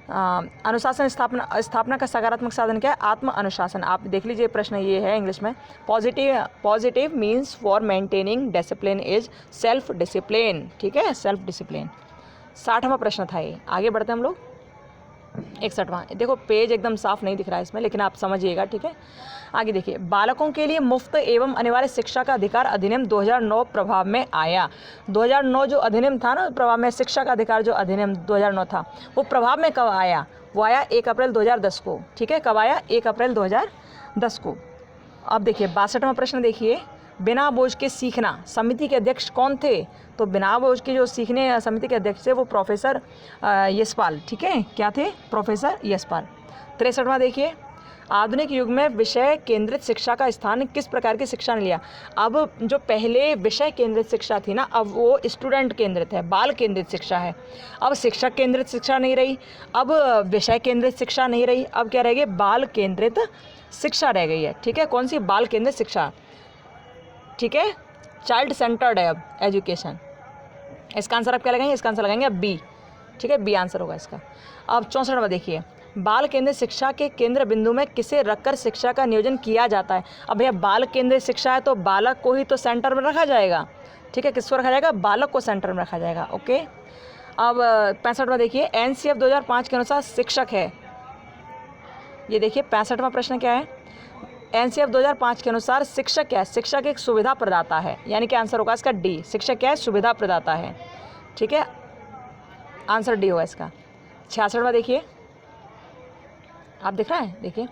अनुशासन स्थापना का सकारात्मक साधन क्या है? आत्म अनुशासन। आप देख लीजिए, प्रश्न ये है इंग्लिश में, positive means for maintaining discipline is self discipline, ठीक है, सेल्फ डिसिप्लिन। 60वां प्रश्न था ये। आगे बढ़ते हैं हम लोग। 61वां, देखो पेज एकदम साफ नहीं दिख रहा है इसमें, लेकिन आप समझिएगा, ठीक है। आगे देखिए, बालकों के लिए मुफ्त एवं अनिवार्य शिक्षा का अधिकार अधिनियम 2009 प्रभाव में आया। 2009 जो अधिनियम था ना प्रभाव में, शिक्षा का अधिकार जो अधिनियम 2009 था, वो प्रभाव में कब आया? वो आया 1 अप्रैल 2010 को, ठीक है। कब आया? 1 अप्रैल 2010 को। अब देखिए 62वां प्रश्न देखिए, बिना बोझ के सीखना समिति के अध्यक्ष कौन थे? तो बिना बोझ के जो सीखने समिति के अध्यक्ष थे वो प्रोफेसर यशपाल, ठीक है। क्या थे? प्रोफेसर यशपाल। 63वां देखिए, आधुनिक युग में विषय केंद्रित शिक्षा का स्थान किस प्रकार की शिक्षा ने लिया? अब जो पहले विषय केंद्रित शिक्षा थी ना, अब वो स्टूडेंट केंद्रित है, बाल केंद्रित शिक्षा है। अब शिक्षक केंद्रित शिक्षा नहीं रही, अब विषय केंद्रित शिक्षा नहीं रही, अब क्या रह गई? बाल केंद्रित शिक्षा रह गई है, ठीक है। कौन सी? बाल केंद्रित शिक्षा, ठीक है। चाइल्ड सेंटर्ड है अब एजुकेशन। इसका आंसर आप क्या लगाएंगे? इसका आंसर लगाएंगे अब बी, ठीक है। बी आंसर होगा इसका। अब 64वां देखिए, बाल केंद्रित शिक्षा के केंद्र बिंदु में किसे रखकर शिक्षा का नियोजन किया जाता है? अब भैया बाल केंद्रित शिक्षा है तो बालक को ही तो सेंटर में रखा जाएगा, ठीक है। किसको रखा जाएगा? बालक को सेंटर में रखा जाएगा, ओके। अब 65वां देखिए, NCF 2005 के अनुसार शिक्षक है। ये देखिए 65वां प्रश्न क्या है? NCF 2005 के अनुसार शिक्षक क्या है? शिक्षक एक सुविधा प्रदाता है, यानी कि आंसर होगा इसका डी। शिक्षक क्या है? सुविधा प्रदाता है, ठीक है। आंसर डी होगा इसका। 66वां देखिए, आप दिख रहा है, देखिए,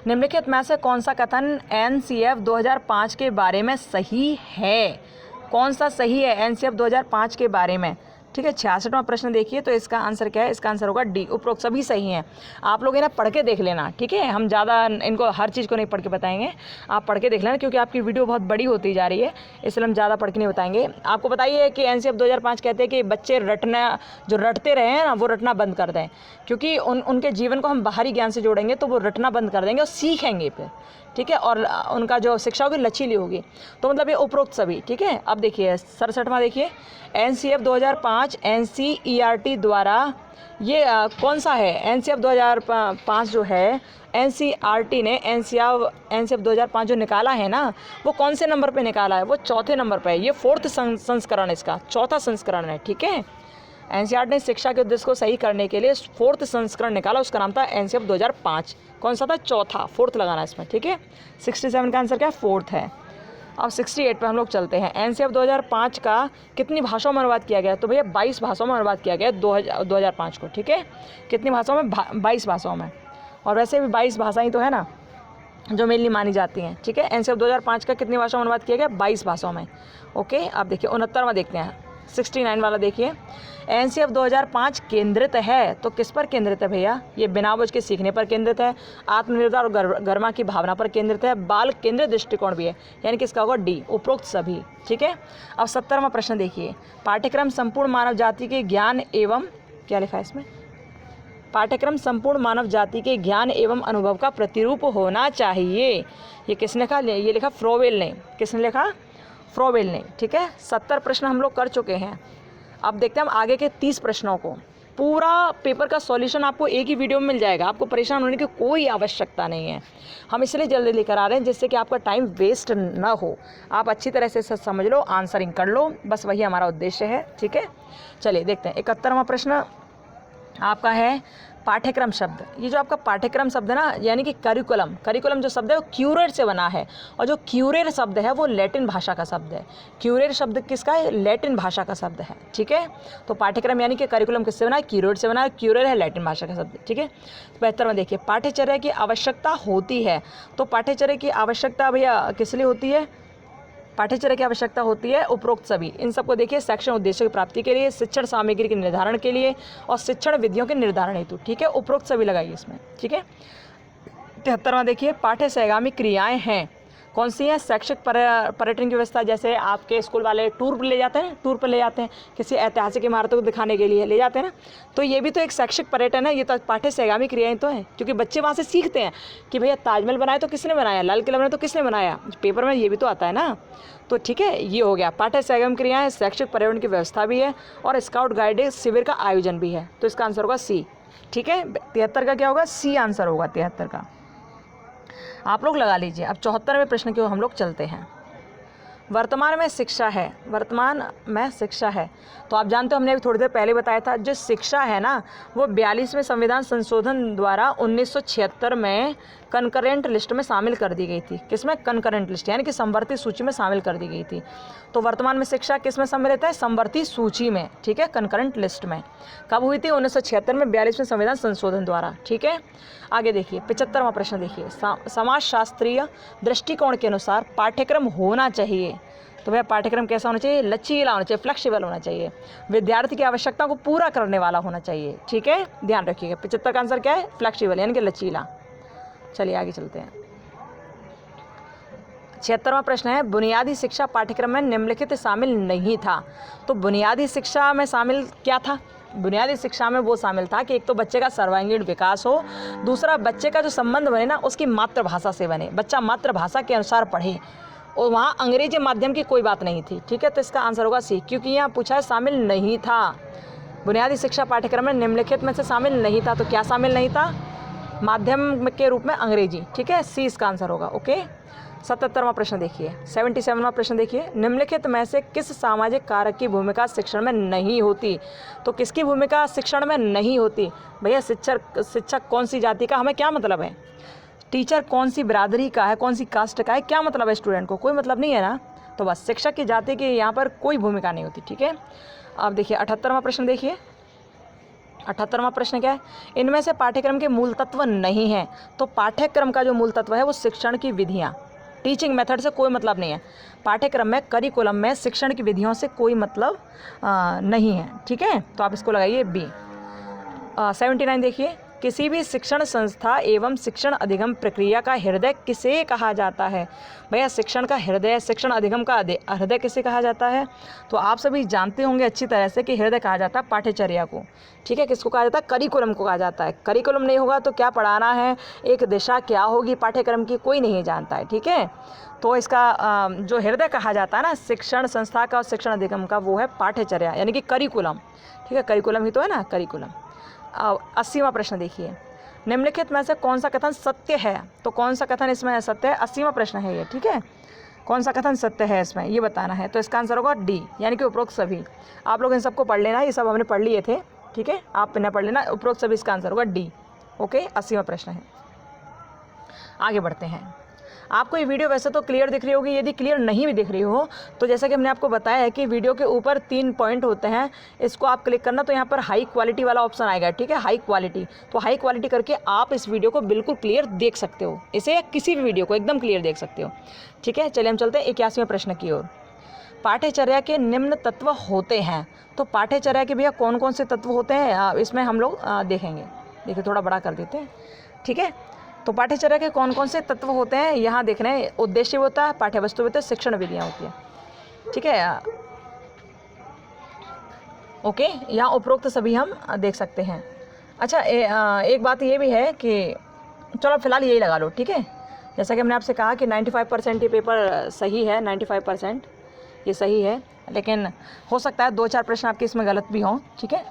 निम्नलिखित में से कौन सा कथन NCF 2005 के बारे में सही है? कौन सा सही है NCF 2005 के बारे में? ठीक है, 66वां प्रश्न देखिए, तो इसका आंसर क्या है? इसका आंसर होगा डी, उपरोक्त सभी सही हैं। आप लोग इन्हें पढ़ के देख लेना, ठीक है। हम ज़्यादा इनको हर चीज़ को नहीं पढ़ के बताएंगे, आप पढ़ के देख लेना, क्योंकि आपकी वीडियो बहुत बड़ी होती जा रही है, इसलिए हम ज़्यादा पढ़ के नहीं बताएंगे। आपको बताइए कि NCF 2005 कहते हैं कि बच्चे जो रटते रहे हैं ना, वो रटना बंद कर दें, क्योंकि उनके जीवन को हम बाहरी ज्ञान से जोड़ेंगे तो वो रटना बंद कर देंगे और सीखेंगे फिर, ठीक है, और उनका जो शिक्षा होगी लचीली होगी। तो मतलब ये उपरोक्त सभी, ठीक है। अब देखिए 67वां देखिए, NCF 2005 NCERT द्वारा ये कौन सा है? NCF 2005 जो है NCERT ने NCF 2005 जो निकाला है ना, वो कौन से नंबर पे निकाला है? वो चौथे नंबर पे है। ये 4th संस्करण है, इसका 4था संस्करण है, ठीक है। NCERT ने शिक्षा के उद्देश्य को सही करने के लिए 4th संस्करण निकाला, उसका नाम था NCF 2005। कौन सा था? चौथा, 4th लगाना इसमें, ठीक है। 67 का आंसर क्या है? 4th है। अब 68 पे हम लोग चलते हैं। NCF 2005 का कितनी भाषाओं में अनुवाद किया गया? तो भैया 22 भाषाओं में अनुवाद किया गया 2005 को, ठीक है। कितनी भाषाओं में? 22 भाषाओं में। और वैसे भी 22 भाषाएं तो है ना जो मेनली मानी जाती हैं, ठीक है। NCF 2005 का कितनी भाषाओं में अनुवाद किया गया? 22 भाषाओं में, ओके। अब देखिए 69वां देखते हैं, 69 वाला देखिए। NCF 2005 केंद्रित है, तो किस पर केंद्रित है भैया? ये बिना बोझ के सीखने पर केंद्रित है, आत्मनिर्भर और गरिमा की भावना पर केंद्रित है, बाल केंद्रित दृष्टिकोण भी है, यानी कि इसका होगा डी, उपरोक्त सभी, ठीक है। अब 70वां प्रश्न देखिए, पाठ्यक्रम संपूर्ण मानव जाति के ज्ञान एवं, क्या लिखा है इसमें? पाठ्यक्रम संपूर्ण मानव जाति के ज्ञान एवं अनुभव का प्रतिरूप होना चाहिए। ये किसने लिखा? ये लिखा फ्रोवेल ने। किसने लिखा? फ्रोवेल ने, ठीक है। 70 प्रश्न हम लोग कर चुके हैं। अब देखते हैं हम आगे के 30 प्रश्नों को। पूरा पेपर का सॉल्यूशन आपको एक ही वीडियो में मिल जाएगा, आपको परेशान होने की कोई आवश्यकता नहीं है। हम इसलिए जल्दी लेकर आ रहे हैं जिससे कि आपका टाइम वेस्ट ना हो, आप अच्छी तरह से समझ लो, आंसरिंग कर लो, बस वही हमारा उद्देश्य है, ठीक है। चलिए देखते हैं 71वां प्रश्न आपका है पाठ्यक्रम शब्द। ये जो आपका पाठ्यक्रम शब्द है ना, यानी कि करिकुलम जो शब्द है वो क्यूरेर से बना है, और जो क्यूरेर शब्द है वो लैटिन भाषा का शब्द है। क्यूरेर शब्द किसका है? लैटिन भाषा का शब्द है, ठीक है। तो पाठ्यक्रम यानी कि करिकुलम किससे बना है? क्यूरेर से बना है। क्यूरेर है लैटिन भाषा का शब्द, ठीक है। 72वां देखिए, पाठ्यचर्या की आवश्यकता होती है, तो पाठ्यचर्या की आवश्यकता भैया किस लिए होती है? पाठ्यचर्या की आवश्यकता होती है उपरोक्त सभी। इन सबको देखिए, शैक्षणिक उद्देश्यों की प्राप्ति के लिए, शिक्षण सामग्री के निर्धारण के लिए और शिक्षण विधियों के निर्धारण हेतु, ठीक है। उपरोक्त सभी लगाइए इसमें, ठीक है। 73वां देखिए, पाठ्य सहगामी क्रियाएं हैं, कौन सी हैं? शैक्षिक पर्यटन की व्यवस्था, जैसे आपके स्कूल वाले टूर पर ले जाते हैं, किसी ऐतिहासिक इमारतों को दिखाने के लिए ले जाते हैं ना, तो ये भी तो एक शैक्षिक पर्यटन है। ये तो पाठ्य सहगामी क्रियाएं तो हैं, क्योंकि बच्चे वहाँ से सीखते हैं कि भैया ताजमहल बनाया तो किसने बनाया, लाल किला बनाया तो किसने बनाया, पेपर में ये भी तो आता है ना। तो ठीक है, ये हो गया पाठ्य सहगामी क्रियाएं, शैक्षिक पर्यावरण की व्यवस्था भी है, और स्काउट गाइडेड शिविर का आयोजन भी है। तो इसका आंसर होगा सी, ठीक है। 73 का क्या होगा? सी आंसर होगा 73 का, आप लोग लगा लीजिए। अब 74वें प्रश्न की ओर हम लोग चलते हैं। वर्तमान में शिक्षा है, तो आप जानते हो हमने अभी थोड़ी देर पहले बताया था, जो शिक्षा है ना वो 42वें संविधान संशोधन द्वारा 1976 में कनकरेंट लिस्ट में शामिल कर दी गई थी। किसमें? कनकरेंट लिस्ट, यानी कि समवर्ती सूची में शामिल कर दी गई थी। तो वर्तमान में शिक्षा किस में सम्मिलित है? समवर्ती सूची में, ठीक है, कनकरेंट लिस्ट में। कब हुई थी? 1976 में 42वें संविधान संशोधन द्वारा, ठीक है। आगे देखिए 75वां प्रश्न देखिए, समाजशास्त्रीय दृष्टिकोण के अनुसार पाठ्यक्रम होना चाहिए, तो भैया पाठ्यक्रम कैसा होना चाहिए? लचीला होना चाहिए, फ्लेक्सिबल होना चाहिए, विद्यार्थी की आवश्यकताओं को पूरा करने वाला होना चाहिए, ठीक है, ध्यान रखिएगा। 75 का आंसर क्या है? फ्लेक्सिबल, यानी कि लचीला। चलिए आगे चलते हैं। 76वां प्रश्न है, बुनियादी शिक्षा पाठ्यक्रम में निम्नलिखित शामिल नहीं था। तो बुनियादी शिक्षा में शामिल क्या था? बुनियादी शिक्षा में वो शामिल था कि एक तो बच्चे का सर्वांगीण विकास हो, दूसरा बच्चे का जो संबंध बने ना उसकी मातृभाषा से बने, बच्चा मातृभाषा के अनुसार पढ़े, और वहाँ अंग्रेजी माध्यम की कोई बात नहीं थी, ठीक है। तो इसका आंसर होगा सी, क्योंकि यहाँ पूछा है शामिल नहीं था। बुनियादी शिक्षा पाठ्यक्रम में निम्नलिखित में से शामिल नहीं था, तो क्या शामिल नहीं था? माध्यम के रूप में अंग्रेजी, ठीक है, सी इसका आंसर होगा, ओके। 77वां प्रश्न देखिए, 77वां प्रश्न देखिए, निम्नलिखित में से किस सामाजिक कारक की भूमिका शिक्षण में नहीं होती? तो किसकी भूमिका शिक्षण में नहीं होती? भैया शिक्षक कौन सी जाति का, हमें क्या मतलब है? टीचर कौन सी बिरादरी का है, कौन सी कास्ट का है, क्या मतलब है स्टूडेंट को? कोई मतलब नहीं है ना। तो बस शिक्षक की जाति की यहाँ पर कोई भूमिका नहीं होती, ठीक है। अब देखिए 78वां प्रश्न देखिए, 78वां प्रश्न क्या है, इनमें से पाठ्यक्रम के मूल तत्व नहीं हैं। तो पाठ्यक्रम का जो मूल तत्व है वो शिक्षण की विधियाँ, टीचिंग मेथड से कोई मतलब नहीं है। पाठ्यक्रम में, करिकुलम में शिक्षण की विधियों से कोई मतलब नहीं है। ठीक है, तो आप इसको लगाइए बी। 79 देखिए, किसी भी शिक्षण संस्था एवं शिक्षण अधिगम प्रक्रिया का हृदय किसे कहा जाता है। भैया शिक्षण का हृदय, शिक्षण अधिगम का हृदय किसे कहा जाता है? तो आप सभी जानते होंगे अच्छी तरह से कि हृदय कहा जाता है पाठ्यचर्या को। ठीक है, किसको कहा जाता है? करिकुलम को कहा जाता है। करिकुलम नहीं होगा तो क्या पढ़ाना है, एक दिशा क्या होगी पाठ्यक्रम की, कोई नहीं जानता है। ठीक है, तो इसका जो हृदय कहा जाता है ना शिक्षण संस्था का और शिक्षण अधिगम का, वो है पाठ्यचर्या यानी कि करिकुलम। ठीक है, करिकुलम ही तो है ना, करिकुलम। 80वां प्रश्न देखिए, निम्नलिखित में से कौन सा कथन सत्य है? तो कौन सा कथन इसमें सत्य है? 80वां प्रश्न है ये। ठीक है, कौन सा कथन सत्य है इसमें ये बताना है। तो इसका आंसर होगा डी, यानी कि उपरोक्त सभी। आप लोग इन सबको पढ़ लेना, ये सब हमने पढ़ लिए थे। ठीक है, आप न पढ़ लेना, उपरोक्त सभी इसका आंसर होगा डी। ओके, 80वां प्रश्न है। आगे बढ़ते हैं। आपको ये वीडियो वैसे तो क्लियर दिख रही होगी, यदि क्लियर नहीं भी दिख रही हो तो जैसा कि हमने आपको बताया है कि वीडियो के ऊपर 3 पॉइंट होते हैं, इसको आप क्लिक करना तो यहाँ पर हाई क्वालिटी वाला ऑप्शन आएगा। ठीक है, हाई क्वालिटी, तो हाई क्वालिटी करके आप इस वीडियो को बिल्कुल क्लियर देख सकते हो, इसे या किसी भी वीडियो को एकदम क्लियर देख सकते हो। ठीक है, चलिए हम चलते हैं 81वें प्रश्न की ओर। पाठ्यचर्या के निम्न तत्व होते हैं। तो पाठ्यचर्या के भैया कौन कौन से तत्व होते हैं इसमें हम लोग देखेंगे। देखिए थोड़ा बड़ा कर देते हैं। ठीक है, तो पाठ्यचर्या के कौन कौन से तत्व होते हैं यहाँ देख रहे हैं। उद्देश्य होता है, पाठ्यवस्तु होती है, शिक्षण विधियाँ होती है। ठीक है, ओके, यहाँ उपरोक्त सभी हम देख सकते हैं। अच्छा, एक बात ये भी है कि चलो फिलहाल यही लगा लो। ठीक है, जैसा कि हमने आपसे कहा कि 95% ये पेपर सही है, 95% ये सही है, लेकिन हो सकता है 2-4 प्रश्न आपके इसमें गलत भी हों। ठीक है,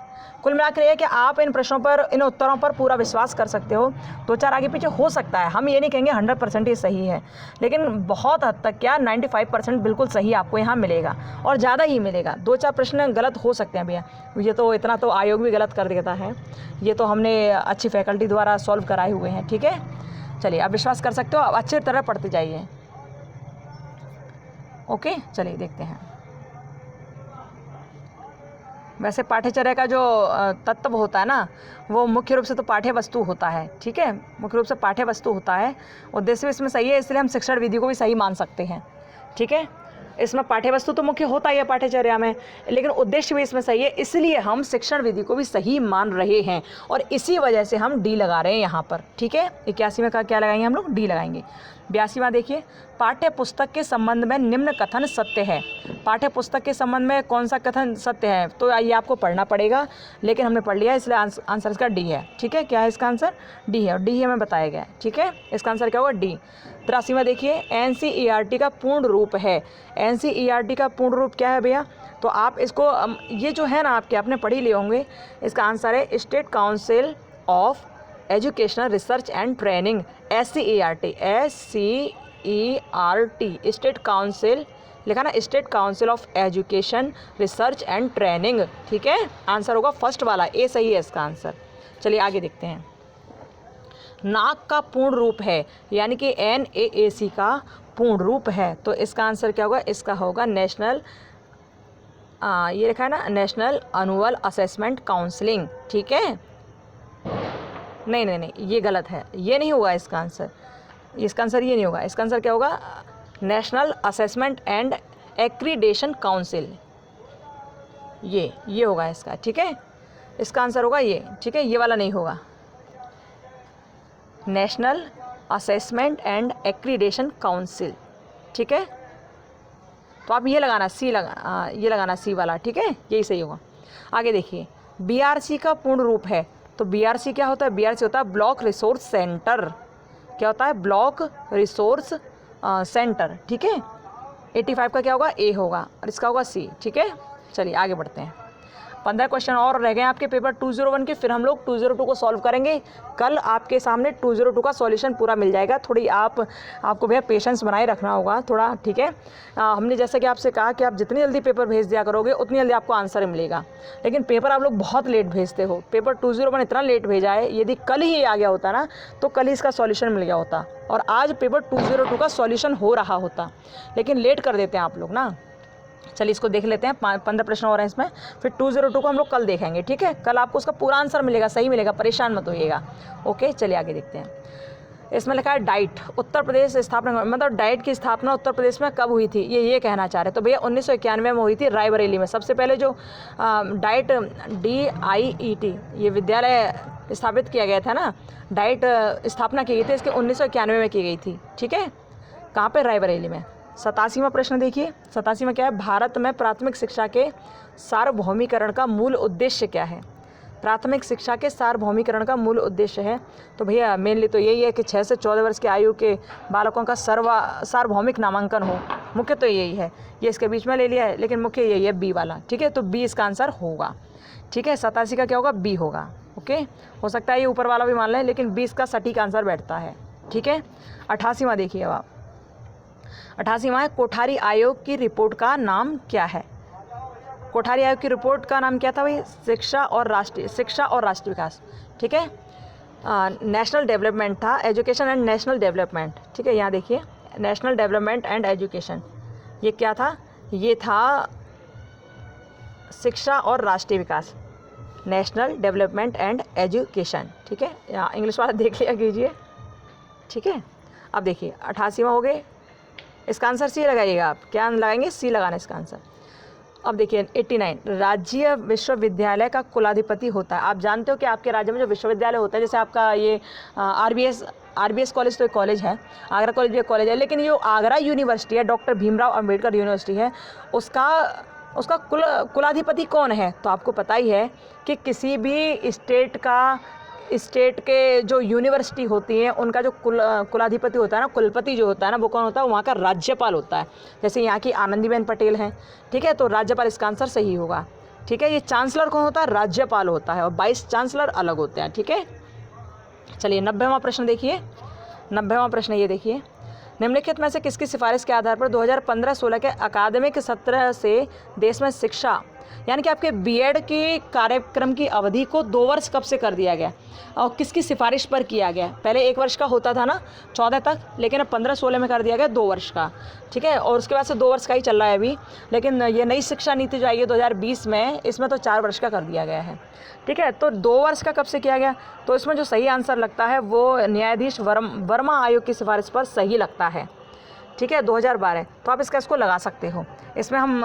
कुल मिलाकर ये कि आप इन प्रश्नों पर, इन उत्तरों पर पूरा विश्वास कर सकते हो। 2-4 आगे पीछे हो सकता है, हम ये नहीं कहेंगे 100% ये सही है, लेकिन बहुत हद तक क्या 95% बिल्कुल सही आपको यहाँ मिलेगा, और ज़्यादा ही मिलेगा। 2-4 प्रश्न गलत हो सकते हैं भैया, ये तो इतना तो आयोग भी गलत कर देता है, ये तो हमने अच्छी फैकल्टी द्वारा सॉल्व कराए हुए हैं। ठीक है, चलिए आप विश्वास कर सकते हो, आप अच्छी तरह पढ़ते जाइए। ओके, चलिए देखते हैं। वैसे पाठ्यचर्या का जो तत्व होता है ना, वो मुख्य रूप से तो पाठ्य वस्तु होता है। ठीक है, मुख्य रूप से पाठ्य वस्तु होता है। उद्देश्य भी इसमें सही है, इसलिए हम शिक्षण विधि को भी सही मान सकते हैं। ठीक है, इसमें पाठ्य वस्तु तो मुख्य होता ही है पाठ्यचर्या में, लेकिन उद्देश्य भी इसमें सही है, इसलिए हम शिक्षण विधि को भी सही मान रहे हैं, और इसी वजह से हम डी लगा रहे हैं यहाँ पर। ठीक है, 81वें का क्या लगाएंगे हम लोग? डी लगाएंगे। 82वां देखिए, पाठ्य पुस्तक के संबंध में निम्न कथन सत्य है। पाठ्य पुस्तक के संबंध में कौन सा कथन सत्य है? तो ये आपको पढ़ना पड़ेगा, लेकिन हमने पढ़ लिया, इसलिए आंसर इसका डी है। ठीक है, क्या है इसका आंसर? डी है, और डी हमें बताया गया है। ठीक है, इसका आंसर क्या होगा? डी। 83वां देखिए, NCERT का पूर्ण रूप है। NCERT का पूर्ण रूप क्या है भैया? तो आप इसको, ये जो है ना आपके, आपने पढ़ ही लिए होंगे, इसका आंसर है state council of educational research and training, SCERT, SCERT, state council लिखा ना, state council of education research and training. ठीक है, आंसर होगा फर्स्ट वाला, ए सही है इसका आंसर। चलिए आगे देखते हैं। नाक का पूर्ण रूप है, यानी कि NAAC का पूर्ण रूप है, तो इसका आंसर क्या होगा? इसका होगा नेशनल, ये लिखा है ना, नेशनल एनुअल असेसमेंट काउंसलिंग। ठीक है, नहीं नहीं नहीं, ये गलत है, ये नहीं होगा इसका आंसर, इसका आंसर ये नहीं होगा। इसका आंसर क्या होगा? National assessment and accreditation council, ये होगा इसका। ठीक है, इसका आंसर होगा ये। ठीक है, ये वाला नहीं होगा, national assessment and accreditation council. ठीक है, तो आप ये लगाना, ये लगाना सी वाला। ठीक है, यही सही होगा। आगे देखिए, BRC का पूर्ण रूप है, तो BRC क्या होता है? BRC होता है ब्लॉक रिसोर्स सेंटर। क्या होता है? Block resource centre. ठीक है, 85 का क्या होगा? ए होगा, और इसका होगा सी। ठीक है, चलिए आगे बढ़ते हैं। 15 क्वेश्चन और रह गए आपके पेपर 201 के, फिर हम लोग 202 को सॉल्व करेंगे। कल आपके सामने 202 का सॉल्यूशन पूरा मिल जाएगा। थोड़ी आपको भैया पेशेंस बनाए रखना होगा थोड़ा। ठीक है, हमने जैसा कि आपसे कहा कि आप जितनी जल्दी पेपर भेज दिया करोगे उतनी जल्दी आपको आंसर मिलेगा, लेकिन पेपर आप लोग बहुत लेट भेजते हो। पेपर 201 इतना लेट भेजा है, यदि कल ही आ गया होता ना तो कल ही इसका सॉल्यूशन मिल गया होता, और आज पेपर 202 का सॉल्यूशन हो रहा होता, लेकिन लेट कर देते हैं आप लोग ना। चलिए इसको देख लेते हैं, 15 प्रश्न और हैं इसमें, फिर 202 को हम लोग कल देखेंगे, ठीक है। कल आपको उसका पूरा आंसर मिलेगा, सही मिलेगा, परेशान मत होइएगा। ओके, चलिए आगे देखते हैं। इसमें लिखा है डाइट उत्तर प्रदेश स्थापना, मतलब डाइट की स्थापना उत्तर प्रदेश में कब हुई थी, ये कहना चाह रहे। तो भैया 1991 में हुई थी रायबरेली में। सबसे पहले जो डाइट DIET ये विद्यालय स्थापित किया गया था ना, डाइट स्थापना की गई थी इसके 1991 में की गई थी, ठीक है। कहाँ पे? रायबरेली में। 87वां प्रश्न देखिए, 87 में क्या है, भारत में प्राथमिक शिक्षा के सार्वभौमिकरण का मूल उद्देश्य क्या है। प्राथमिक शिक्षा के सार्वभौमिकरण का मूल उद्देश्य है, तो भैया मेनली तो यही है कि 6 से 14 वर्ष की आयु के बालकों का सार्वभौमिक नामांकन हो। मुख्य तो यही है, ये इसके बीच में ले लिया है, लेकिन मुख्य यही है बी वाला, ठीक है। तो बी इसका आंसर होगा, ठीक है। 87 का क्या होगा? बी होगा। ओके, हो सकता है ये ऊपर वाला भी मान लें, लेकिन 20 का सटीक आंसर बैठता है, ठीक है। 88वां देखिए अब आप, 88वां है कोठारी आयोग की रिपोर्ट का नाम क्या है। कोठारी आयोग की रिपोर्ट का नाम क्या था भाई? शिक्षा और राष्ट्रीय विकास, ठीक है। नेशनल डेवलपमेंट था, एजुकेशन एंड नेशनल डेवलपमेंट, ठीक है। यहाँ देखिए, नेशनल डेवलपमेंट एंड एजुकेशन, ये क्या था? ये था शिक्षा और राष्ट्रीय विकास, नेशनल डेवलपमेंट एंड एजुकेशन, ठीक है। यहाँ इंग्लिश वाला देख लिया कीजिए, ठीक है। अब देखिए 88वां हो गए, इसका आंसर सी लगाइएगा आप। क्या लगाएंगे? सी लगाना इसका आंसर। अब देखिए 89, राज्य विश्वविद्यालय का कुलाधिपति होता है। आप जानते हो कि आपके राज्य में जो विश्वविद्यालय होता है, जैसे आपका ये RBS कॉलेज तो एक कॉलेज है, आगरा कॉलेज भी एक कॉलेज है, लेकिन ये आगरा यूनिवर्सिटी है, डॉक्टर भीमराव अंबेडकर यूनिवर्सिटी है, उसका कुलाधिपति कौन है? तो आपको पता ही है कि किसी भी स्टेट के जो यूनिवर्सिटी होती है उनका जो कुलाधिपति होता है ना, कुलपति जो होता है ना, वो कौन होता है? वहाँ का राज्यपाल होता है। जैसे यहाँ की आनंदीबेन पटेल हैं, ठीक है, तो राज्यपाल इसका आंसर सही होगा, ठीक है। ये चांसलर कौन होता है? राज्यपाल होता है, और 22 चांसलर अलग होते हैं, ठीक है। चलिए 90वां प्रश्न देखिए, 90वां प्रश्न ये देखिए, निम्नलिखित में से किसकी सिफारिश के आधार पर 2015-16 के अकादमिक सत्र से देश में शिक्षा, यानी कि आपके बीएड की कार्यक्रम की अवधि को 2 वर्ष कब से कर दिया गया और किसकी सिफारिश पर किया गया? पहले 1 वर्ष का होता था ना 14 तक, लेकिन अब 15-16 में कर दिया गया 2 वर्ष का, ठीक है। और उसके बाद से 2 वर्ष का ही चल रहा है अभी, लेकिन ये नई शिक्षा नीति जो आई है 2020 में, इसमें तो 4 वर्ष का कर दिया गया है, ठीक है। तो 2 वर्ष का कब से किया गया? तो इसमें जो सही आंसर लगता है वो न्यायाधीश वर्मा आयोग की सिफारिश पर सही लगता है, ठीक है, 2012। तो आप इसको लगा सकते हो, इसमें हम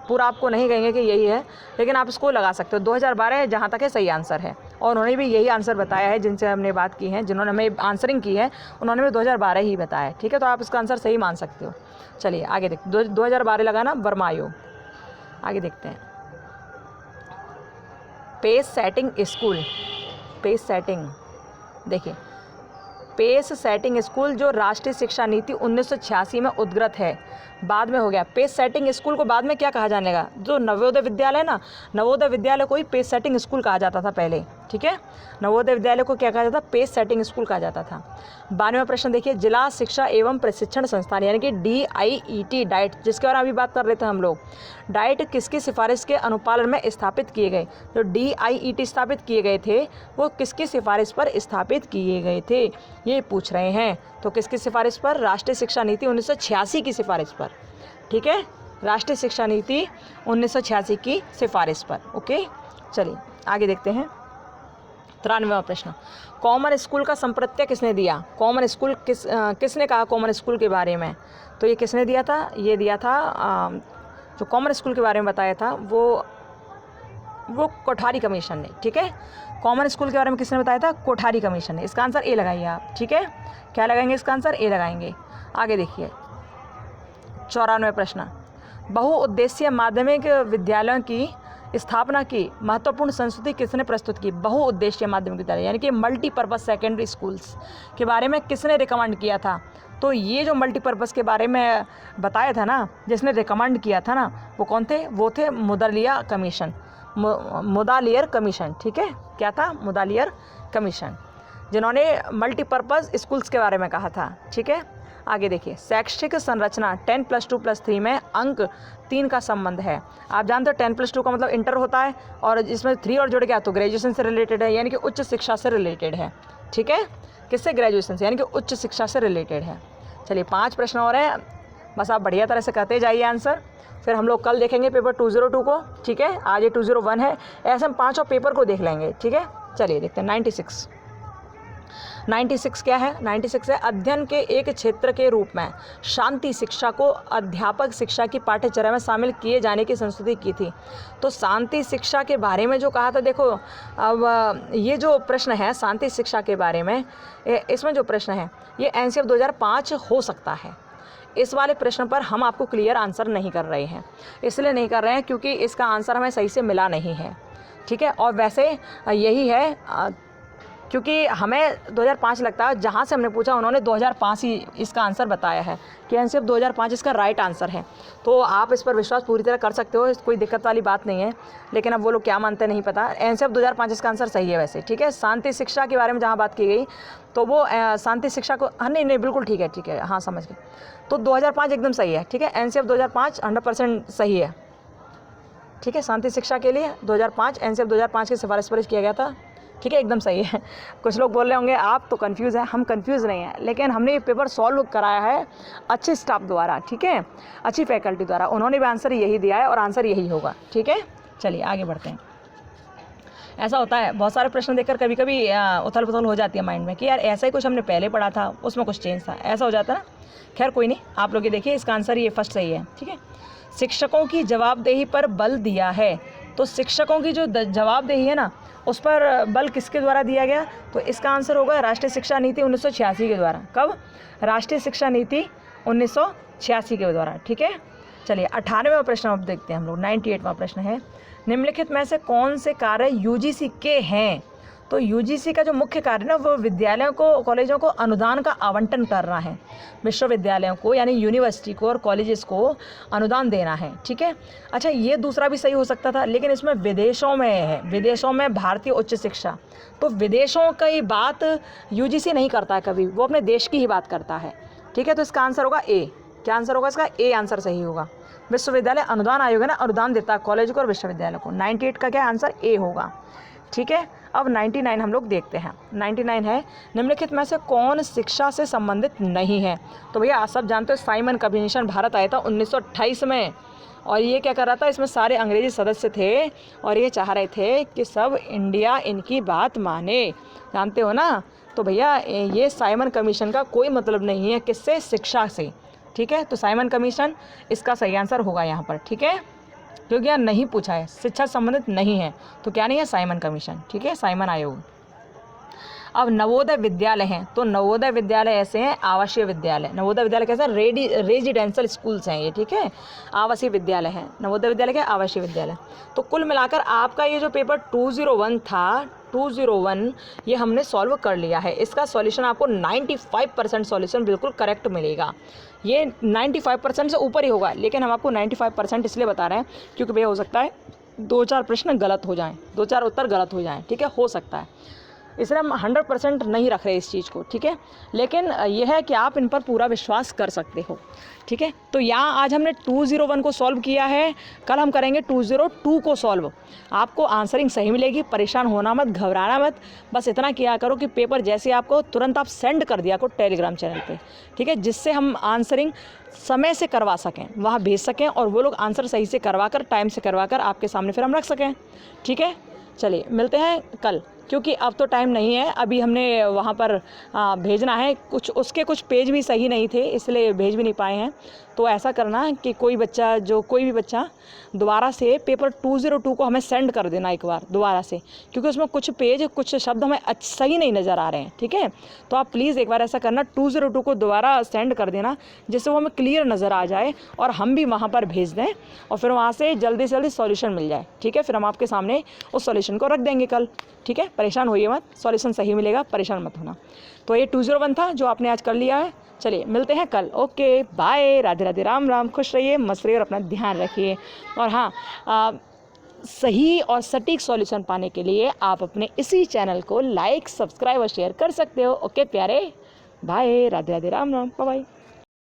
पूरा आपको नहीं कहेंगे कि यही है, लेकिन आप इसको लगा सकते हो। 2012 जहाँ तक है सही आंसर है, और उन्होंने भी यही आंसर बताया है जिनसे हमने बात की है, जिन्होंने हमें आंसरिंग की है, उन्होंने भी 2012 ही बताया है, ठीक है। तो आप इसका आंसर सही मान सकते हो। चलिए आगे देखते, 2012 लगाना वर्मा आयोग। आगे देखते हैं, pace setting school, pace setting देखिए, पेस सेटिंग स्कूल जो राष्ट्रीय शिक्षा नीति 1986 में उद्गृत है, बाद में हो गया। पेस सेटिंग स्कूल को बाद में क्या कहा जाने लगा? जो नवोदय विद्यालय ना, नवोदय विद्यालय को ही पेस सेटिंग स्कूल कहा जाता था पहले, ठीक है। नवोदय विद्यालय को क्या कहा जाता? पेस सेटिंग स्कूल कहा जाता था। 92वां प्रश्न देखिए, जिला शिक्षा एवं प्रशिक्षण संस्थान यानी कि DIET, डाइट, जिसके बारे में अभी बात कर रहे थे हम लोग, डाइट किसकी सिफारिश के अनुपालन में स्थापित किए गए? जो DIET स्थापित किए गए थे वो किसकी सिफारिश पर स्थापित किए गए थे, ये पूछ रहे हैं। तो किसकी सिफारिश पर? राष्ट्रीय शिक्षा नीति 1986 की सिफारिश पर, ठीक है, राष्ट्रीय शिक्षा नीति 1986 की सिफारिश पर। ओके, चलिए आगे देखते हैं। 93वां प्रश्न, कॉमन स्कूल का संप्रत्यय किसने दिया? कॉमन स्कूल किसने कहा कॉमन स्कूल के बारे में? तो ये किसने दिया था? ये दिया था जो कॉमन स्कूल के बारे में बताया था वो कोठारी कमीशन ने, ठीक है। कॉमन स्कूल के बारे में किसने बताया था? कोठारी कमीशन ने। इसका आंसर ए लगाइए आप, ठीक है। क्या लगाएंगे इसका आंसर? ए लगाएंगे। आगे देखिए 94वां प्रश्न, बहुउद्देशीय माध्यमिक विद्यालयों की स्थापना की महत्वपूर्ण संस्तुति किसने प्रस्तुत की? बहुउद्देशीय माध्यमिक विद्यालय यानी कि मल्टीपर्पज़ सेकेंडरी स्कूल्स के बारे में किसने रिकमेंड किया था? तो ये जो मल्टीपर्पज़ के बारे में बताया था ना, जिसने रिकमेंड किया था ना, वो कौन थे? वो थे मुदालिया कमीशन, मुदालियर कमीशन, ठीक है। क्या था? मुदालियर कमीशन, जिन्होंने मल्टीपर्पज़ स्कूल्स के बारे में कहा था, ठीक है। आगे देखिए, शैक्षिक संरचना 10+2+3 में अंक 3 का संबंध है। आप जानते हो 10+2 का मतलब इंटर होता है, और इसमें 3 और जुड़ गया तो ग्रेजुएशन से रिलेटेड है, यानी कि उच्च शिक्षा से रिलेटेड है, ठीक है। किससे? ग्रेजुएशन से, यानी कि उच्च शिक्षा से रिलेटेड है। चलिए 5 प्रश्न और हैं, बस आप बढ़िया तरह से करते जाइए आंसर। फिर हम लोग कल देखेंगे पेपर 202 को, ठीक है। आज ये 201 है, ऐसे हम 5 और पेपर को देख लेंगे, ठीक है। चलिए देखते हैं 96 क्या है। 96 है, अध्ययन के एक क्षेत्र के रूप में शांति शिक्षा को अध्यापक शिक्षा की पाठ्यचर्या में शामिल किए जाने की संस्तुति की थी। तो शांति शिक्षा के बारे में जो कहा था, देखो अब ये जो प्रश्न है शांति शिक्षा के बारे में, इसमें जो प्रश्न है ये NCF 2005 हो सकता है। इस वाले प्रश्न पर हम आपको क्लियर आंसर नहीं कर रहे हैं, इसलिए नहीं कर रहे हैं क्योंकि इसका आंसर हमें सही से मिला नहीं है, ठीक है। और वैसे यही है, क्योंकि हमें 2005 लगता है, जहाँ से हमने पूछा उन्होंने 2005 ही इसका आंसर बताया है कि NCF 2005 इसका राइट आंसर है। तो आप इस पर विश्वास पूरी तरह कर सकते हो, कोई दिक्कत वाली बात नहीं है। लेकिन अब वो लोग क्या मानते नहीं पता। NCF 2005 इसका आंसर सही है वैसे, ठीक है। शांति शिक्षा के बारे में जहाँ बात की गई तो वो शांति शिक्षा को, हाँ नहीं बिल्कुल ठीक है, हाँ समझ गए। तो 2005 एकदम सही है, ठीक है। NCF 2005 100% सही है, ठीक है। शांति शिक्षा के लिए 2005 NCF 2005 की सिफारिश किया गया था, ठीक है, एकदम सही है। कुछ लोग बोल रहे होंगे आप तो कंफ्यूज हैं, हम कंफ्यूज नहीं हैं, लेकिन हमने ये पेपर सॉल्व कराया है अच्छे स्टाफ द्वारा, ठीक है, अच्छी फैकल्टी द्वारा। उन्होंने भी आंसर यही दिया है और आंसर यही होगा, ठीक है। चलिए आगे बढ़ते हैं। ऐसा होता है बहुत सारे प्रश्न देखकर कभी कभी उथल पुथल हो जाती है माइंड में कि यार ऐसा ही कुछ हमने पहले पढ़ा था, उसमें कुछ चेंज था, ऐसा हो जाता है ना। खैर कोई नहीं, आप लोग ये देखिए, इसका आंसर ये फर्स्ट सही है, ठीक है। शिक्षकों की जवाबदेही पर बल दिया है। तो शिक्षकों की जो जवाबदेही है ना, उस पर बल किसके द्वारा दिया गया? तो इसका आंसर होगा राष्ट्रीय शिक्षा नीति 1986 के द्वारा। कब? राष्ट्रीय शिक्षा नीति 1986 के द्वारा, ठीक है। चलिए 98वां प्रश्न अब देखते हैं हम लोग। 98वां प्रश्न है, निम्नलिखित में से कौन से कार्य UGC के हैं? तो UGC का जो मुख्य कार्य ना, वो विद्यालयों को, कॉलेजों को अनुदान का आवंटन करना है। विश्वविद्यालयों को यानी यूनिवर्सिटी को और कॉलेजेस को अनुदान देना है, ठीक है। अच्छा, ये दूसरा भी सही हो सकता था, लेकिन इसमें विदेशों में है, विदेशों में भारतीय उच्च शिक्षा। तो विदेशों की बात UGC नहीं करता है कभी, वो अपने देश की ही बात करता है, ठीक है। तो इसका आंसर होगा A। क्या आंसर होगा इसका? A आंसर सही होगा। विश्वविद्यालय अनुदान आयोग है ना, अनुदान देता है कॉलेज को और विश्वविद्यालय को। 98 का क्या आंसर? A होगा, ठीक है। अब 99 हम लोग देखते हैं। 99 है, निम्नलिखित में से कौन शिक्षा से संबंधित नहीं है? तो भैया आप सब जानते हो साइमन कमीशन भारत आया था 1928 में, और ये क्या कर रहा था, इसमें सारे अंग्रेजी सदस्य थे और ये चाह रहे थे कि सब इंडिया इनकी बात माने, जानते हो ना। तो भैया ये साइमन कमीशन का कोई मतलब नहीं है किससे? शिक्षा से, ठीक है। तो साइमन कमीशन इसका सही आंसर होगा यहाँ पर, ठीक है, क्योंकि यहाँ नहीं पूछा है, शिक्षा संबंधित नहीं है, तो क्या नहीं है? साइमन कमीशन, ठीक है, साइमन आयोग। अब नवोदय विद्यालय हैं, तो नवोदय विद्यालय ऐसे हैं आवासीय विद्यालय। नवोदय विद्यालय कैसे? रेजिडेंशियल स्कूल्स हैं ये, ठीक है, आवासीय विद्यालय हैं। नवोदय विद्यालय क्या? आवासीय विद्यालय। तो कुल मिलाकर आपका ये जो पेपर 201 था, 201 ये हमने सॉल्व कर लिया है। इसका सॉल्यूशन आपको 95% सॉल्यूशन बिल्कुल करेक्ट मिलेगा। ये 95% से ऊपर ही होगा, लेकिन हम आपको 95% इसलिए बता रहे हैं क्योंकि भैया हो सकता है 2-4 प्रश्न गलत हो जाएं, 2-4 उत्तर गलत हो जाएं, ठीक है, हो सकता है। इसलिए हम 100% नहीं रख रहे इस चीज़ को, ठीक है। लेकिन यह है कि आप इन पर पूरा विश्वास कर सकते हो, ठीक है। तो यहाँ आज हमने 201 को सॉल्व किया है, कल हम करेंगे 202 को सॉल्व। आपको आंसरिंग सही मिलेगी, परेशान होना मत, घबराना मत। बस इतना किया करो कि पेपर जैसे आपको तुरंत आप सेंड कर दिया करो टेलीग्राम चैनल पे, ठीक है, जिससे हम आंसरिंग समय से करवा सकें, वहाँ भेज सकें और वो लोग आंसर सही से करवा कर, टाइम से करवा कर आपके सामने फिर हम रख सकें, ठीक है। चलिए मिलते हैं कल, क्योंकि अब तो टाइम नहीं है, अभी हमने वहाँ पर भेजना है, कुछ उसके कुछ पेज भी सही नहीं थे इसलिए भेज भी नहीं पाए हैं। तो ऐसा करना कि कोई भी बच्चा दोबारा से पेपर 202 को हमें सेंड कर देना एक बार दोबारा से, क्योंकि उसमें कुछ शब्द हमें सही नहीं नज़र आ रहे हैं, ठीक है। तो आप प्लीज़ एक बार ऐसा करना, 202 को दोबारा सेंड कर देना, जिससे वो हमें क्लियर नज़र आ जाए और हम भी वहाँ पर भेज दें और फिर वहाँ से जल्दी से जल्दी सॉल्यूशन मिल जाए, ठीक है। फिर हम आपके सामने उस सॉल्यूशन को रख देंगे कल, ठीक है। परेशान होइए मत, सॉल्यूशन सही मिलेगा, परेशान मत होना। तो ये 201 था जो आपने आज कर लिया है। चलिए मिलते हैं कल, ओके बाय, राधे राधे, राम राम, खुश रहिए, मस्त रहिए और अपना ध्यान रखिए। और हाँ, सही और सटीक सॉल्यूशन पाने के लिए आप अपने इसी चैनल को लाइक, सब्सक्राइब और शेयर कर सकते हो। ओके प्यारे, bye, Radhe Radhe, Ram Ram, bye bye.